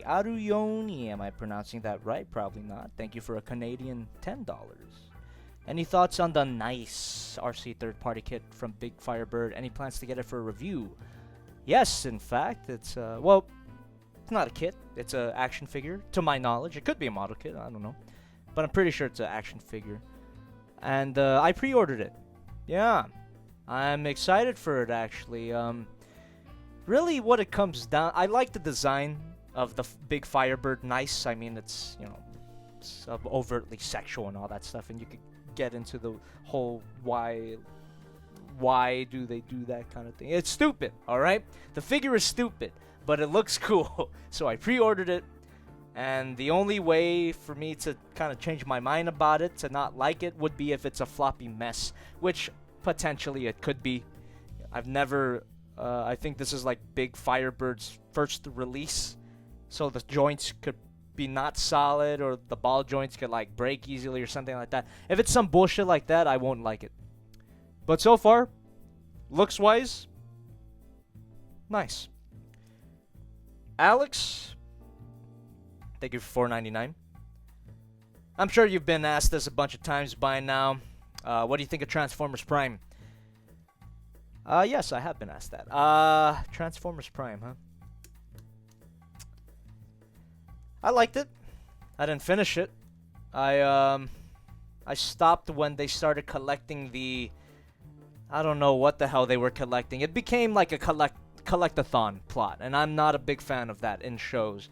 Aruyoni, am I pronouncing that right? Probably not. Thank you for a Canadian $10. Any thoughts on the nice RC third-party kit from Big Firebird? Any plans to get it for a review? Yes, in fact, it's well, it's not a kit. It's an action figure, to my knowledge. It could be a model kit, I don't know, but I'm pretty sure it's an action figure. And I pre-ordered it. Yeah, I'm excited for it actually. really what it comes down, I like the design of the big Firebird. Nice. I mean, it's, you know, it's overtly sexual and all that stuff, and you could get into the whole why do they do that kind of thing. It's stupid, all right? The figure is stupid, but it looks cool. So I pre-ordered it, and the only way for me to kind of change my mind about it, to not like it, would be if it's a floppy mess, which potentially it could be. I've never, I think this is like Big Firebird's first release, so the joints could be not solid, or the ball joints could like break easily or something like that. If it's some bullshit like that, I won't like it. But so far, looks wise, nice. Alex, thank you for $4.99. I'm sure you've been asked this a bunch of times by now. What do you think of Transformers Prime? Yes, I have been asked that. Transformers Prime, huh? I liked it. I didn't finish it. I stopped when they started collecting the, I don't know what the hell they were collecting. It became like a collectathon plot, and I'm not a big fan of that in shows.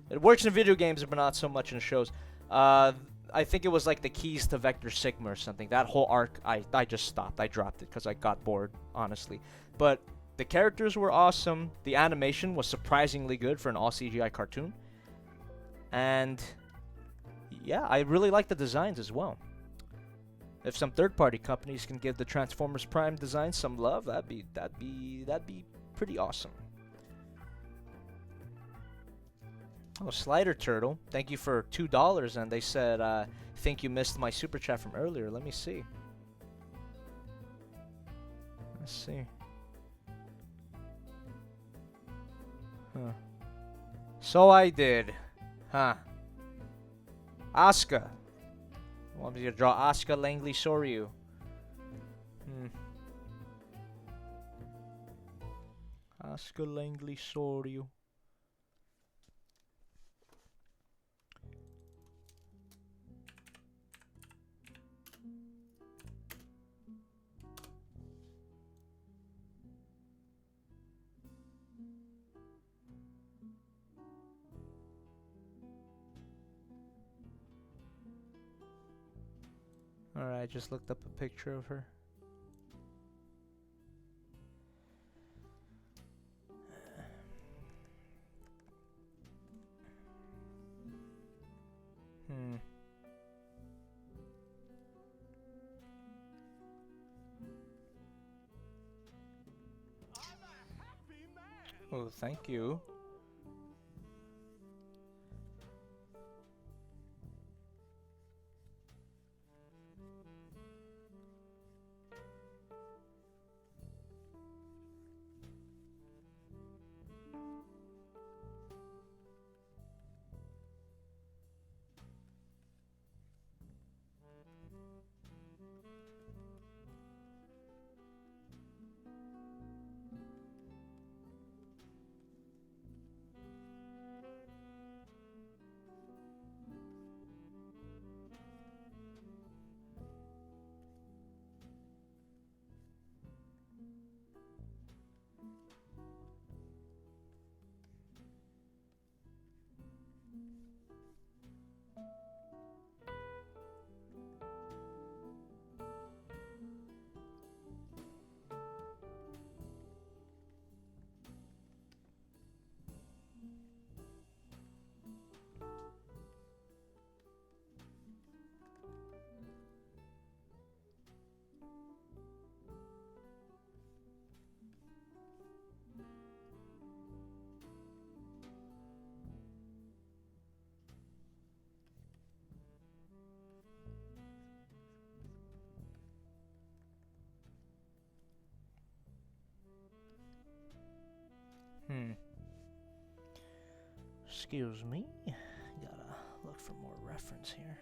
It works in video games, but not so much in shows. I think it was like the Keys to Vector Sigma or something. That whole arc, I just stopped. I dropped it because I got bored, honestly. But the characters were awesome. The animation was surprisingly good for an all CGI cartoon. And yeah, I really like the designs as well. If some third-party companies can give the Transformers Prime design some love, that'd be pretty awesome. Oh, Slider Turtle, thank you for $2, and they said, think you missed my super chat from earlier. Let me see. Let's see. Huh. So I did. Huh. Asuka. Want me to draw Asuka Langley Soryu? Asuka Langley Soryu. Alright, I just looked up a picture of her. Oh, thank you. Excuse me. Gotta look for more reference here.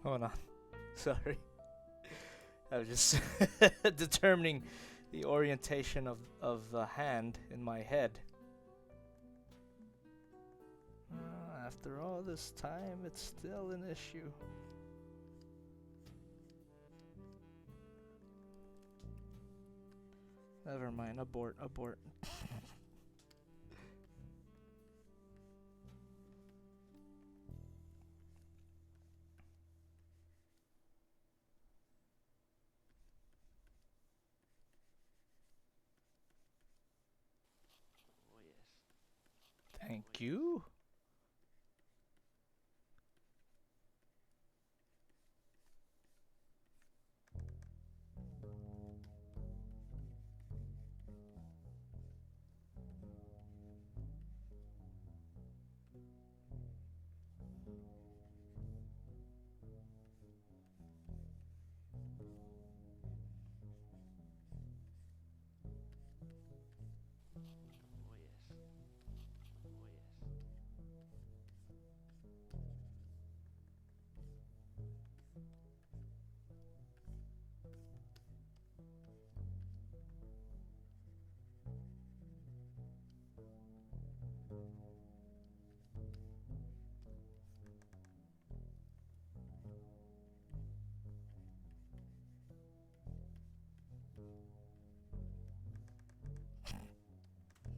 Hold on. Sorry. I was just determining the orientation of the hand in my head. After all this time, it's still an issue. Never mind. Abort. Abort. Thank you.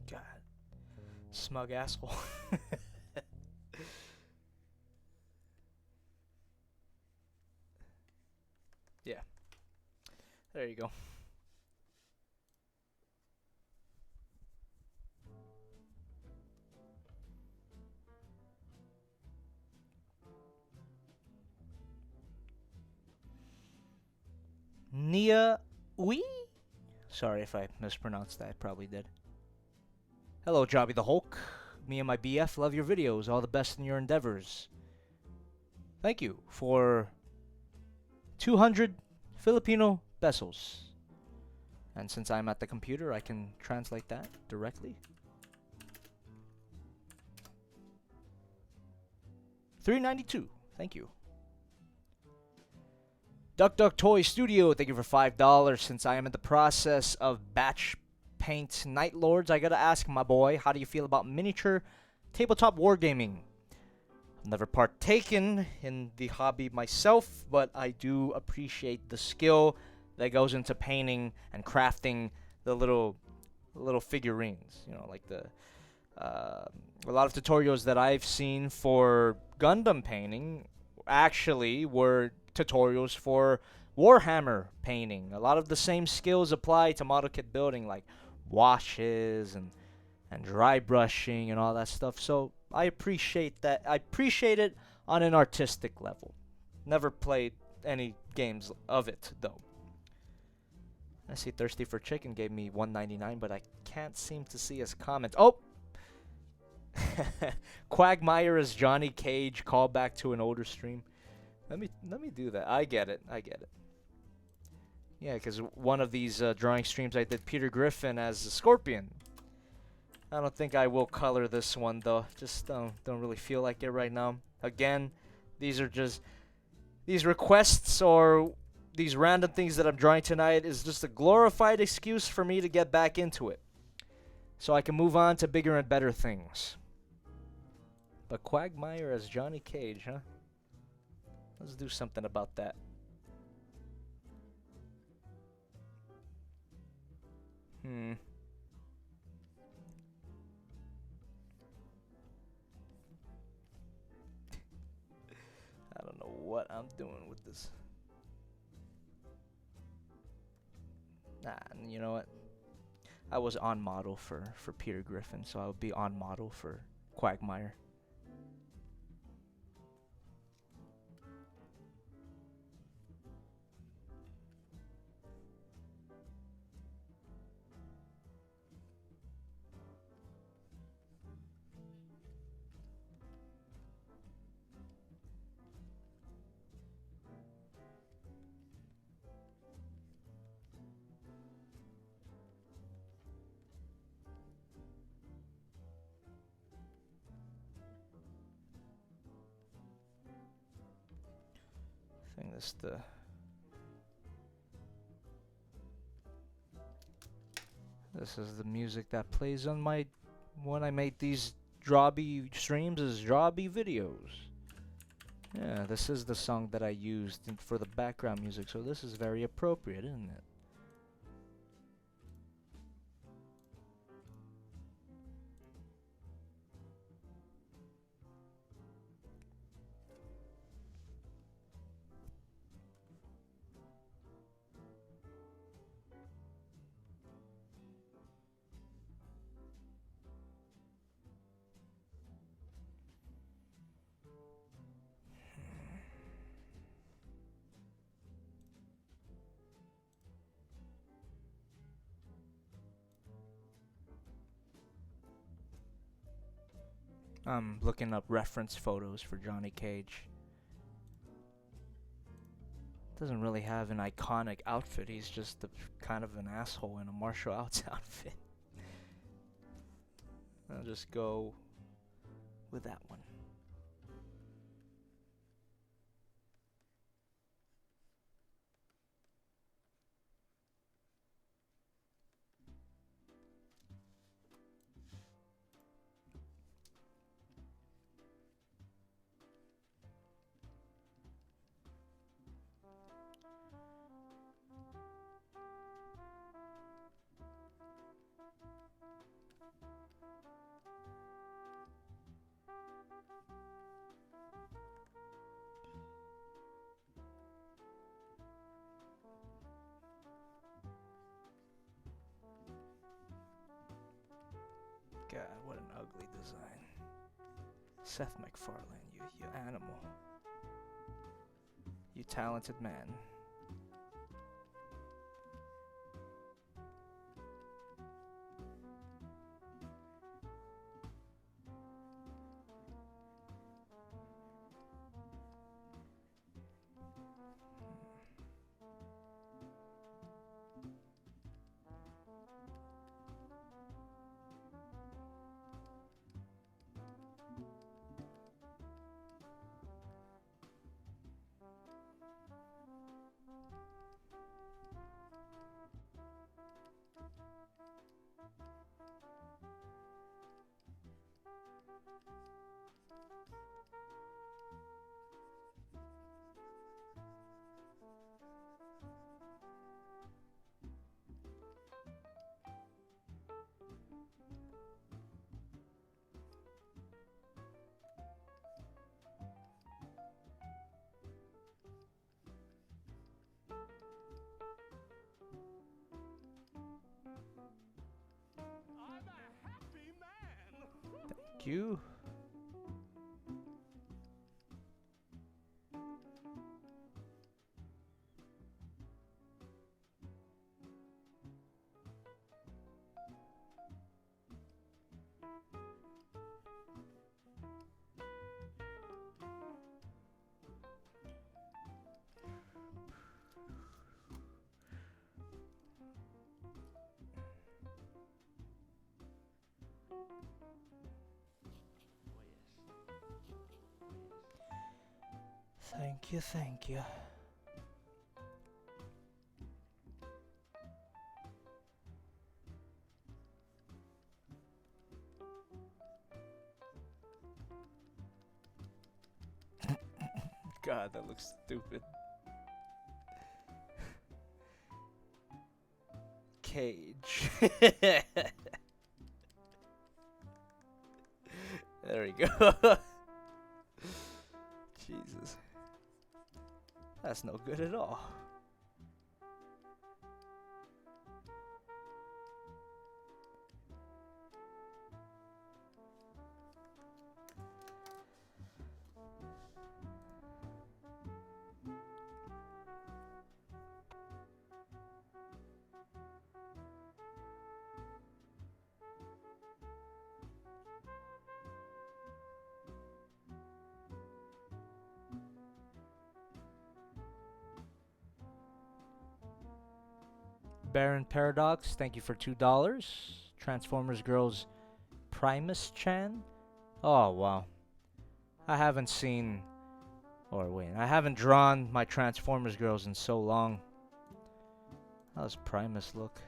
God. Smug asshole. Yeah. There you go. Nia Ui? Sorry if I mispronounced that. I probably did. Hello, Jobby the Hulk. Me and my BF love your videos. All the best in your endeavors. Thank you for 200 Filipino pesos. And since I'm at the computer, I can translate that directly. 392. Thank you. Duck Duck Toy Studio, thank you for $5. Since I am in the process of batch paint Night Lords, I gotta ask, my boy, how do you feel about miniature tabletop wargaming? I've never partaken in the hobby myself, but I do appreciate the skill that goes into painting and crafting the little figurines. You know, like a lot of tutorials that I've seen for Gundam painting actually were tutorials for Warhammer painting. A lot of the same skills apply to model kit building, like washes and dry brushing and all that stuff. So I appreciate that. I appreciate it on an artistic level. Never played any games of it though. I see Thirsty for Chicken gave me $1.99, but I can't seem to see his comment. Oh! Quagmire as Johnny Cage, callback to an older stream. Let me do that. I get it. I get it. Yeah, because one of these drawing streams I did Peter Griffin as a Scorpion. I don't think I will color this one though. Just don't really feel like it right now. Again, these are just these requests or these random things that I'm drawing tonight is just a glorified excuse for me to get back into it, so I can move on to bigger and better things. But Quagmire as Johnny Cage, huh? Let's do something about that. I don't know what I'm doing with this. Nah, you know what? I was on model for Peter Griffin, so I'll be on model for Quagmire. This is the music that plays on my when I make these Jobby streams as Jobby videos. Yeah, this is the song that I used for the background music, so this is very appropriate, isn't it? I'm looking up reference photos for Johnny Cage. Doesn't really have an iconic outfit. He's just kind of an asshole in a martial arts outfit. I'll just go with that one. God, what an ugly design. Seth MacFarlane, you animal. You talented man. Thank you. Thank you, thank you. God, that looks stupid. Cage. There we go. Jesus. That's no good at all. Baron Paradox, thank you for $2. Transformers Girls Primus Chan. Oh wow. I haven't seen Or wait, I haven't drawn my Transformers girls in so long. How does Primus look?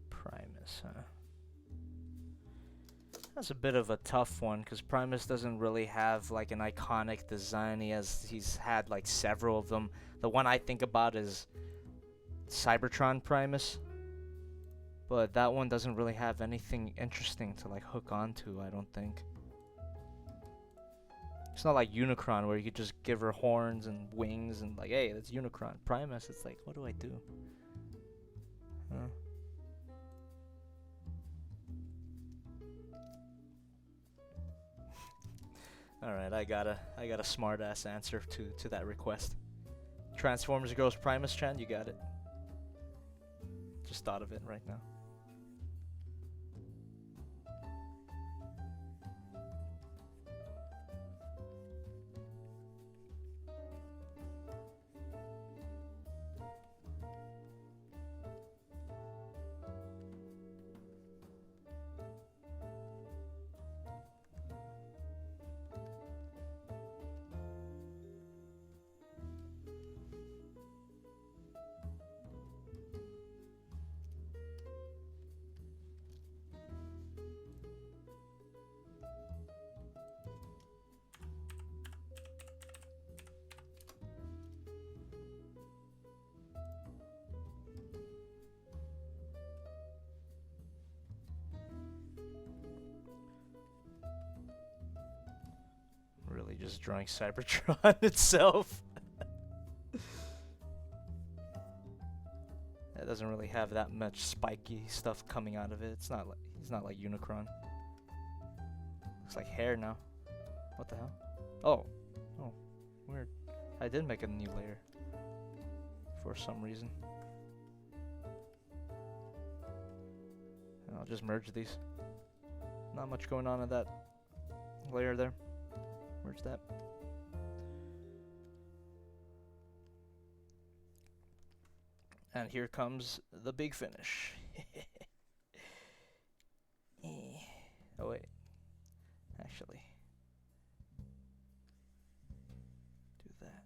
Primus, huh? That's a bit of a tough one because Primus doesn't really have like an iconic design. He's had like several of them. The one I think about is Cybertron Primus, but that one doesn't really have anything interesting to like hook onto, I don't think. It's not like Unicron where you could just give her horns and wings and like, hey, that's Unicron. Primus, it's like, what do I do? Huh? All right, I got a smart ass answer to that request. Transformers Girls Primus Chan, you got it. Just thought of it right now. Really just drawing Cybertron itself. It doesn't really have that much spiky stuff coming out of it. It's not like he's not like Unicron. Looks like hair now. What the hell? Oh, weird. I did make a new layer for some reason. I'll just merge these. Not much going on in that layer there. Merge that. And here comes the big finish. Oh wait, actually, do that,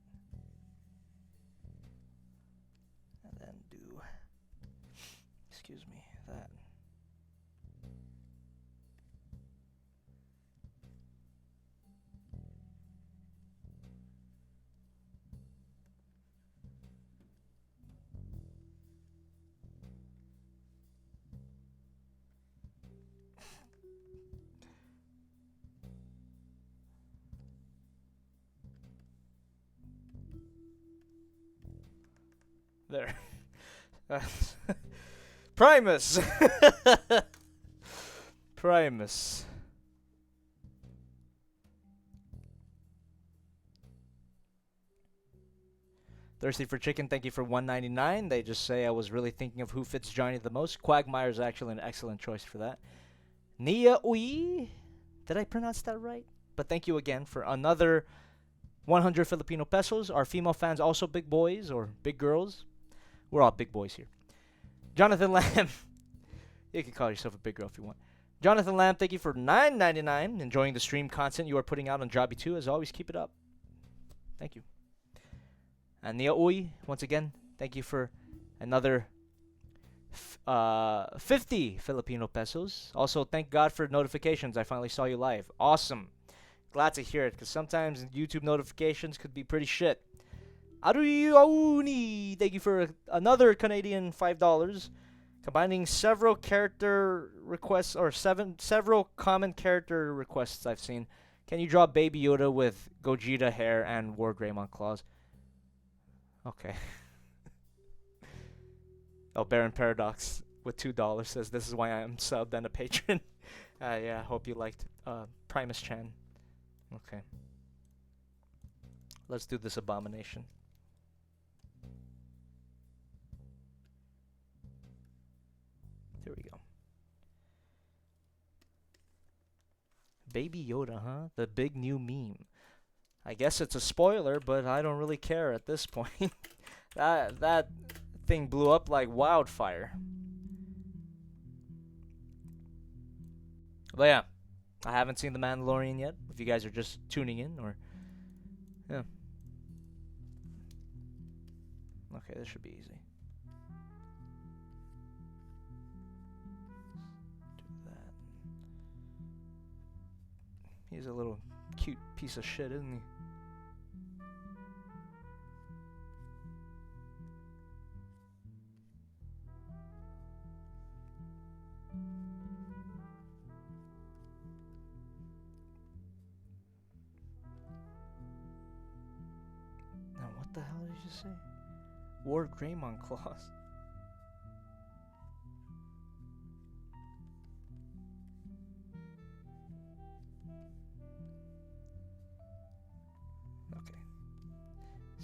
and then do, excuse me, that. There. Primus! Primus. Thirsty for Chicken, thank you for $1.99. They just say I was really thinking of who fits Johnny the most. Quagmire's actually an excellent choice for that. Nia Ui. Did I pronounce that right? But thank you again for another 100 Filipino pesos. Are female fans also big boys or big girls? We're all big boys here. Jonathan Lamb. You can call yourself a big girl if you want. Jonathan Lamb, thank you for $9.99. Enjoying the stream content you are putting out on Jobby 2. As always, keep it up. Thank you. And Nia Uy, once again, thank you for another 50 Filipino pesos. Also, thank God for notifications. I finally saw you live. Awesome. Glad to hear it, because sometimes YouTube notifications could be pretty shit. Arui Auni, thank you for another Canadian $5. Combining several character requests or several common character requests I've seen. Can you draw Baby Yoda with Gogeta hair and WarGreymon claws? Okay. Oh, Baron Paradox with $2 says this is why I am subbed and a patron. Yeah, hope you liked Primus Chan. Okay. Let's do this abomination. There we go. Baby Yoda, huh? The big new meme. I guess it's a spoiler, but I don't really care at this point. that thing blew up like wildfire. But yeah, I haven't seen The Mandalorian yet. If you guys are just tuning in, or yeah. Okay, this should be easy. Do that. He's a little cute piece of shit, isn't he? Now, what the hell did you say? WarGreymon claws. Okay.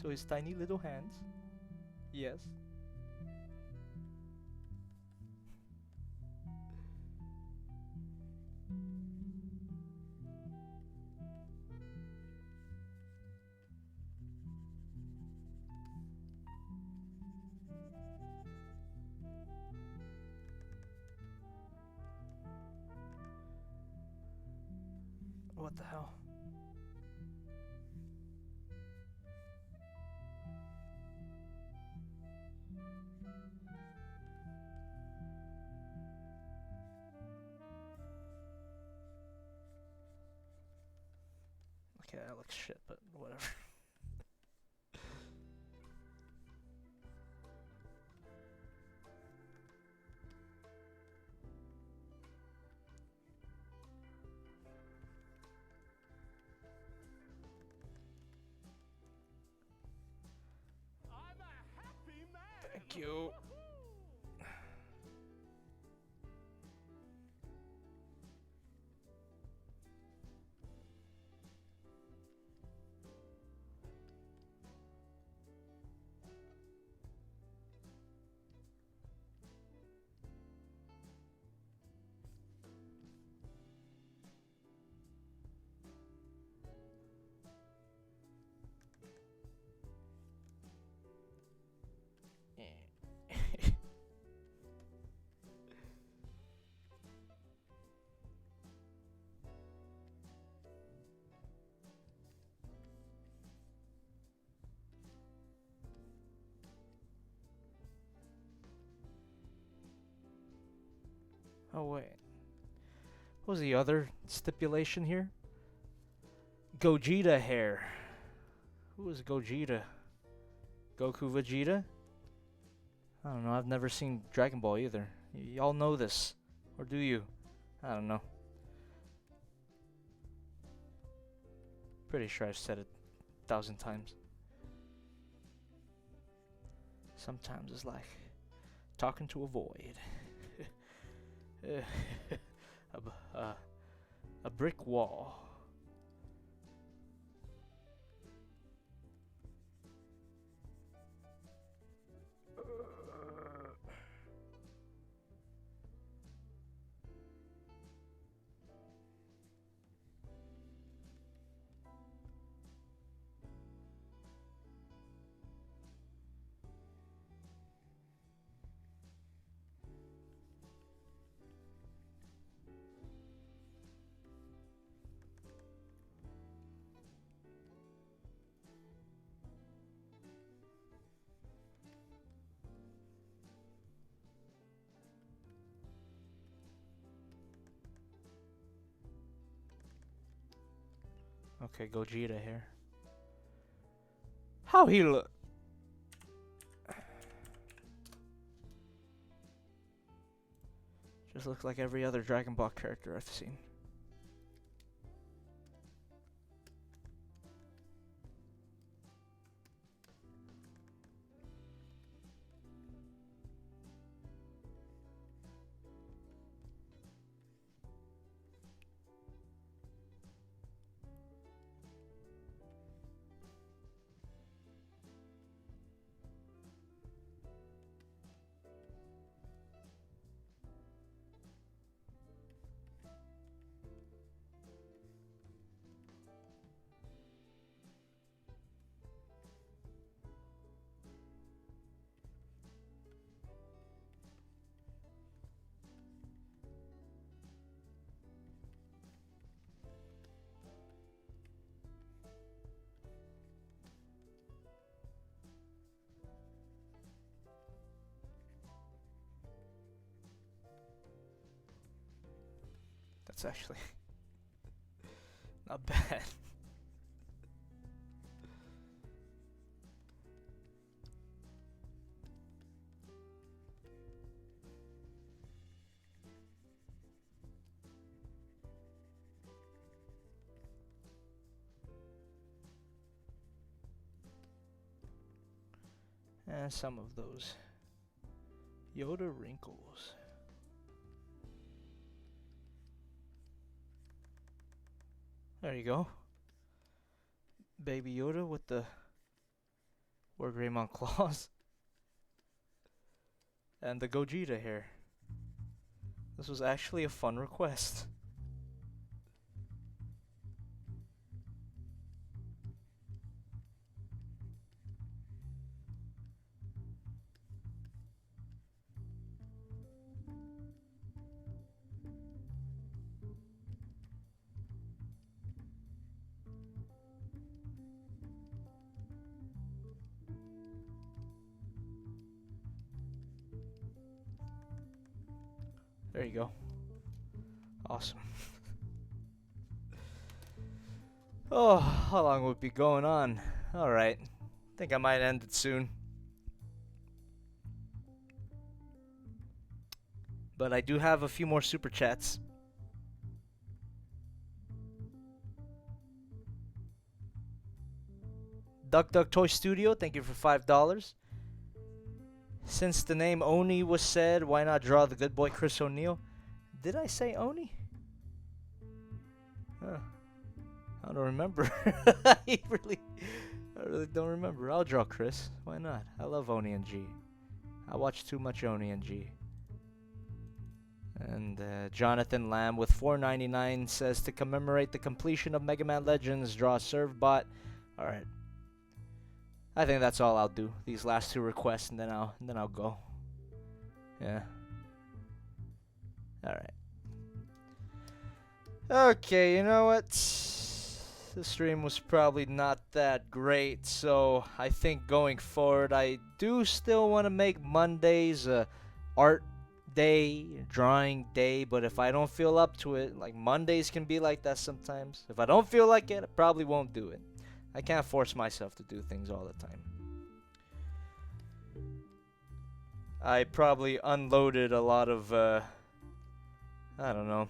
So his tiny little hands. Yes. What the hell? Okay, that looks shit, but whatever. Thank you. Oh wait. What was the other stipulation here? Gogeta hair. Who is Gogeta? Goku Vegeta? I don't know, I've never seen Dragon Ball either. Y'all know this. Or do you? I don't know. Pretty sure I've said it 1,000 times. Sometimes it's like talking to a void. A brick wall. Okay, Gogeta here. How he look? Just looks like every other Dragon Ball character I've seen. That's actually not bad. And some of those Yoda wrinkles. There you go. Baby Yoda with the WarGreymon claws. And the Gogeta hair. This was actually a fun request. There you go. Awesome. Oh, how long would be going on? Alright. Think I might end it soon. But I do have a few more super chats. Duck Duck Toy Studio, thank you for $5. Since the name Oni was said, why not draw the good boy Chris O'Neill? Did I say Oni? Huh. I don't remember. I really don't remember. I'll draw Chris. Why not? I love Oni and G. I watch too much Oni and G. And Jonathan Lamb with $4.99 says to commemorate the completion of Mega Man Legends, draw a Servbot. All right. I think that's all I'll do. These last two requests, and then I'll go. Yeah. All right. Okay, you know what? The stream was probably not that great, so I think going forward, I do still want to make Mondays a art day, drawing day. But if I don't feel up to it, like Mondays can be like that sometimes. If I don't feel like it, I probably won't do it. I can't force myself to do things all the time. I probably unloaded a lot of, I don't know,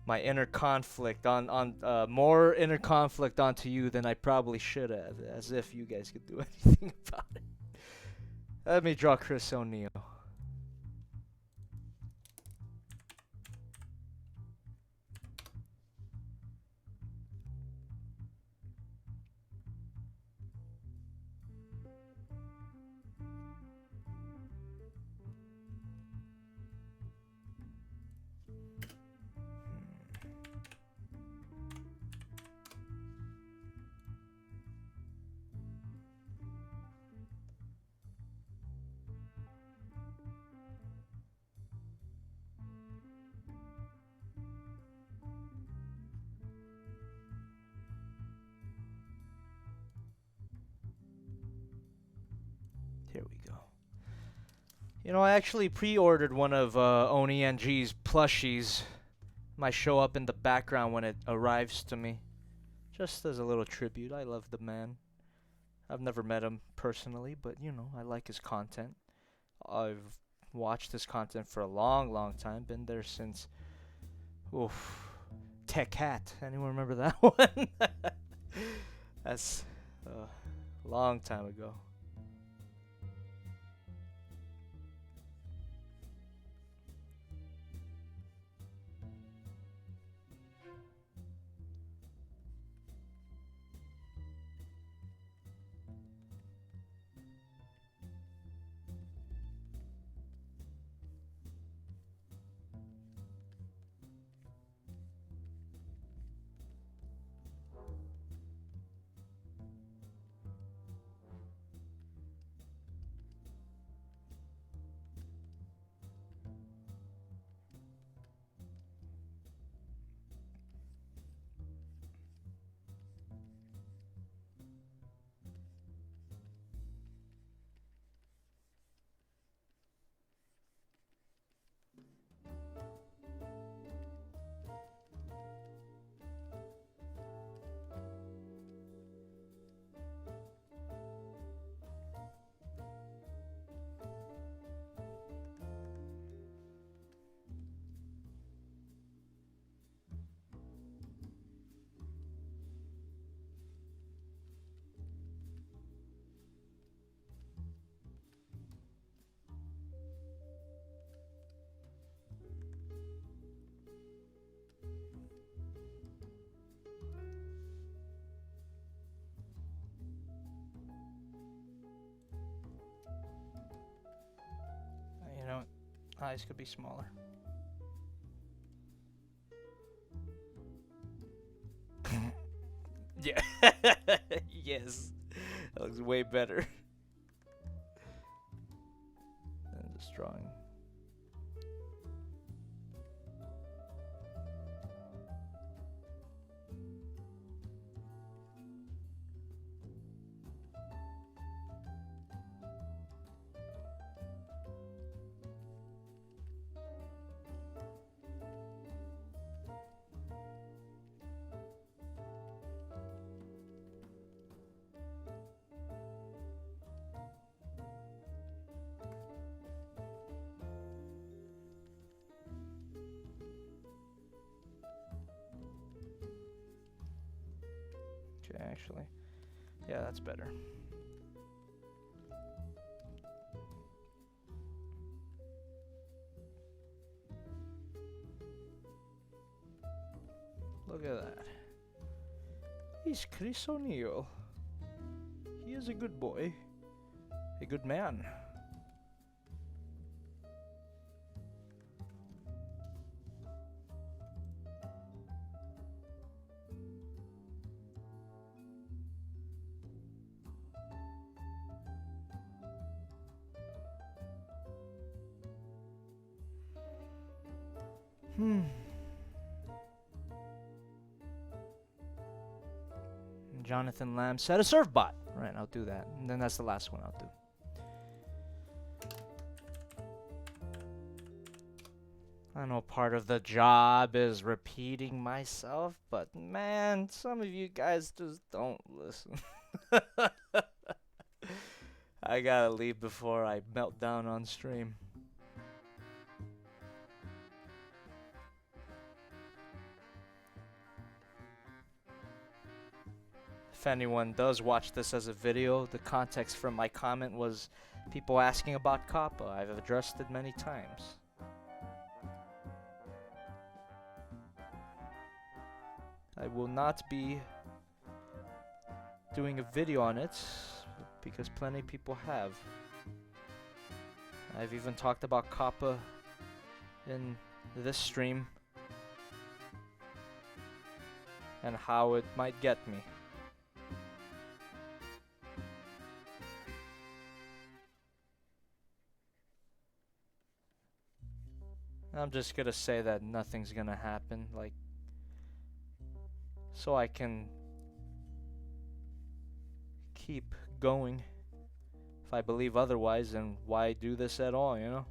my inner conflict on more inner conflict onto you than I probably should have, as if you guys could do anything about it. Let me draw Chris O'Neill. Here we go. You know, I actually pre-ordered one of Oni NG's plushies. Might show up in the background when it arrives to me. Just as a little tribute. I love the man. I've never met him personally, but, you know, I like his content. I've watched this content for a long time. Been there since, Tech Hat. Anyone remember that one? That's a long time ago. You know, eyes could be smaller. Yeah. Yes. That looks way better than this drawing. Okay, actually. Yeah, that's better. Look at that. He's Chris O'Neill. He is a good boy. A good man. Jonathan Lamb said a serve bot. Right, I'll do that. And then that's the last one I'll do. I know part of the job is repeating myself, but man, some of you guys just don't listen. I gotta leave before I melt down on stream. If anyone does watch this as a video, the context from my comment was people asking about Kappa. I've addressed it many times. I will not be doing a video on it because plenty of people have. I've even talked about Kappa in this stream and how it might get me. I'm just gonna say that nothing's gonna happen, like, so I can keep going. If I believe otherwise, then why do this at all, you know?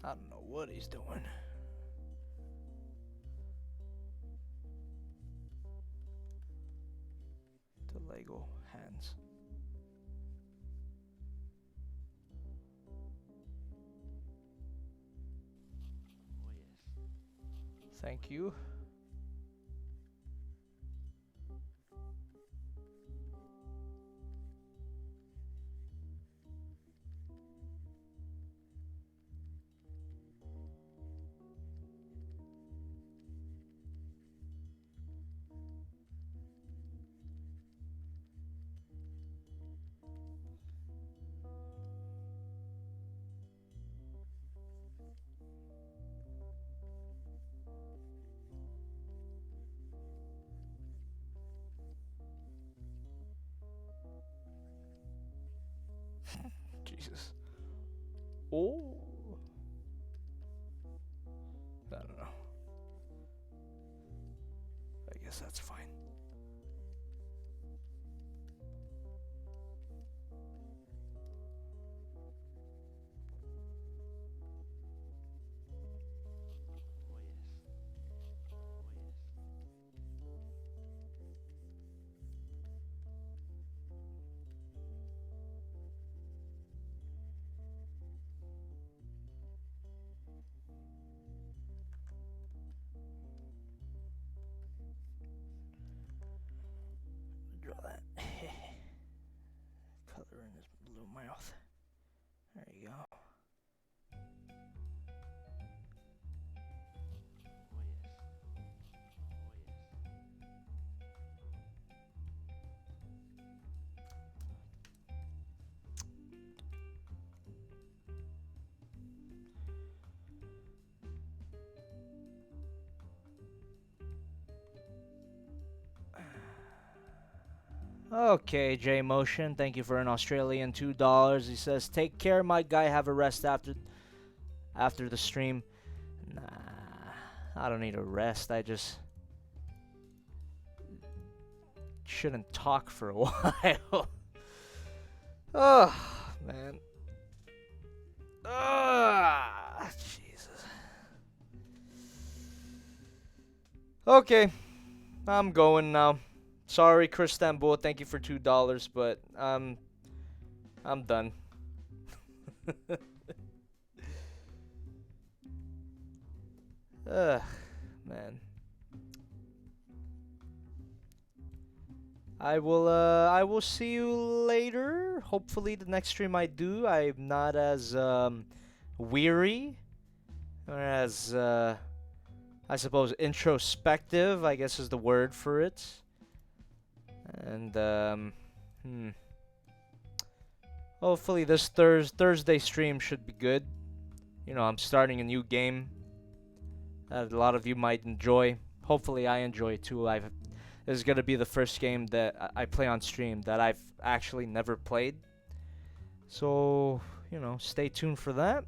I don't know what he's doing. The Lego hands. Thank you. Jesus. Oh. I don't know. I guess that's fine. Draw that. Color in his blue mouth. There you go. Okay, J Motion, thank you for an Australian $2. He says, "Take care, my guy. Have a rest after the stream." Nah, I don't need a rest. I just shouldn't talk for a while. Oh man. Ah, Jesus. Okay, I'm going now. Sorry, Chris Stamboul, thank you for $2, but I'm done. Ugh, man. I will see you later. Hopefully the next stream I do, I'm not as weary or as I suppose introspective, I guess is the word for it. And hopefully this Thursday stream should be good. You know, I'm starting a new game that a lot of you might enjoy. Hopefully I enjoy it too. This is gonna be the first game that I play on stream that I've actually never played. So, you know, stay tuned for that.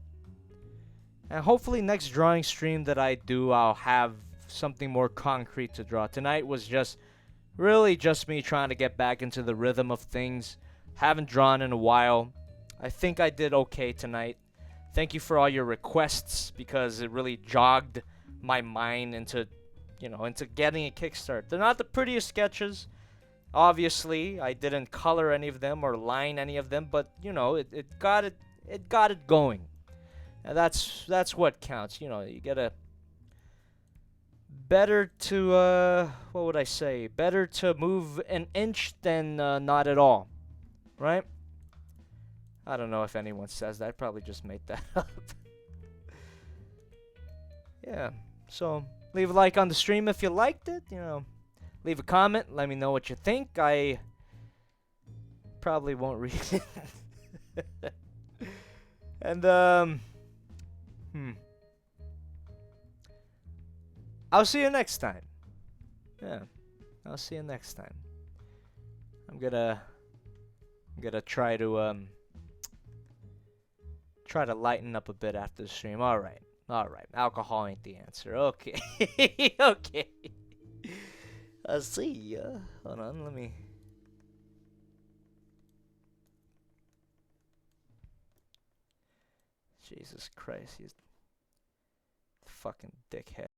And hopefully next drawing stream that I do, I'll have something more concrete to draw. Tonight was really just me trying to get back into the rhythm of things. Haven't drawn in a while. I think I did okay tonight. Thank you for all your requests because it really jogged my mind into getting a kickstart. They're not the prettiest sketches. Obviously, I didn't color any of them or line any of them, but you know, it got it going. And that's what counts. You know, you gotta better to what would I say? Better to move an inch than not at all, right? I don't know if anyone says that. I probably just made that up. Yeah. So leave a like on the stream if you liked it. You know, leave a comment. Let me know what you think. I probably won't read it. And I'll see you next time. Yeah, I'll see you next time. I'm gonna try to lighten up a bit after the stream. All right. Alcohol ain't the answer. Okay. Okay. I'll see ya. Hold on, let me. Jesus Christ, fucking dickhead.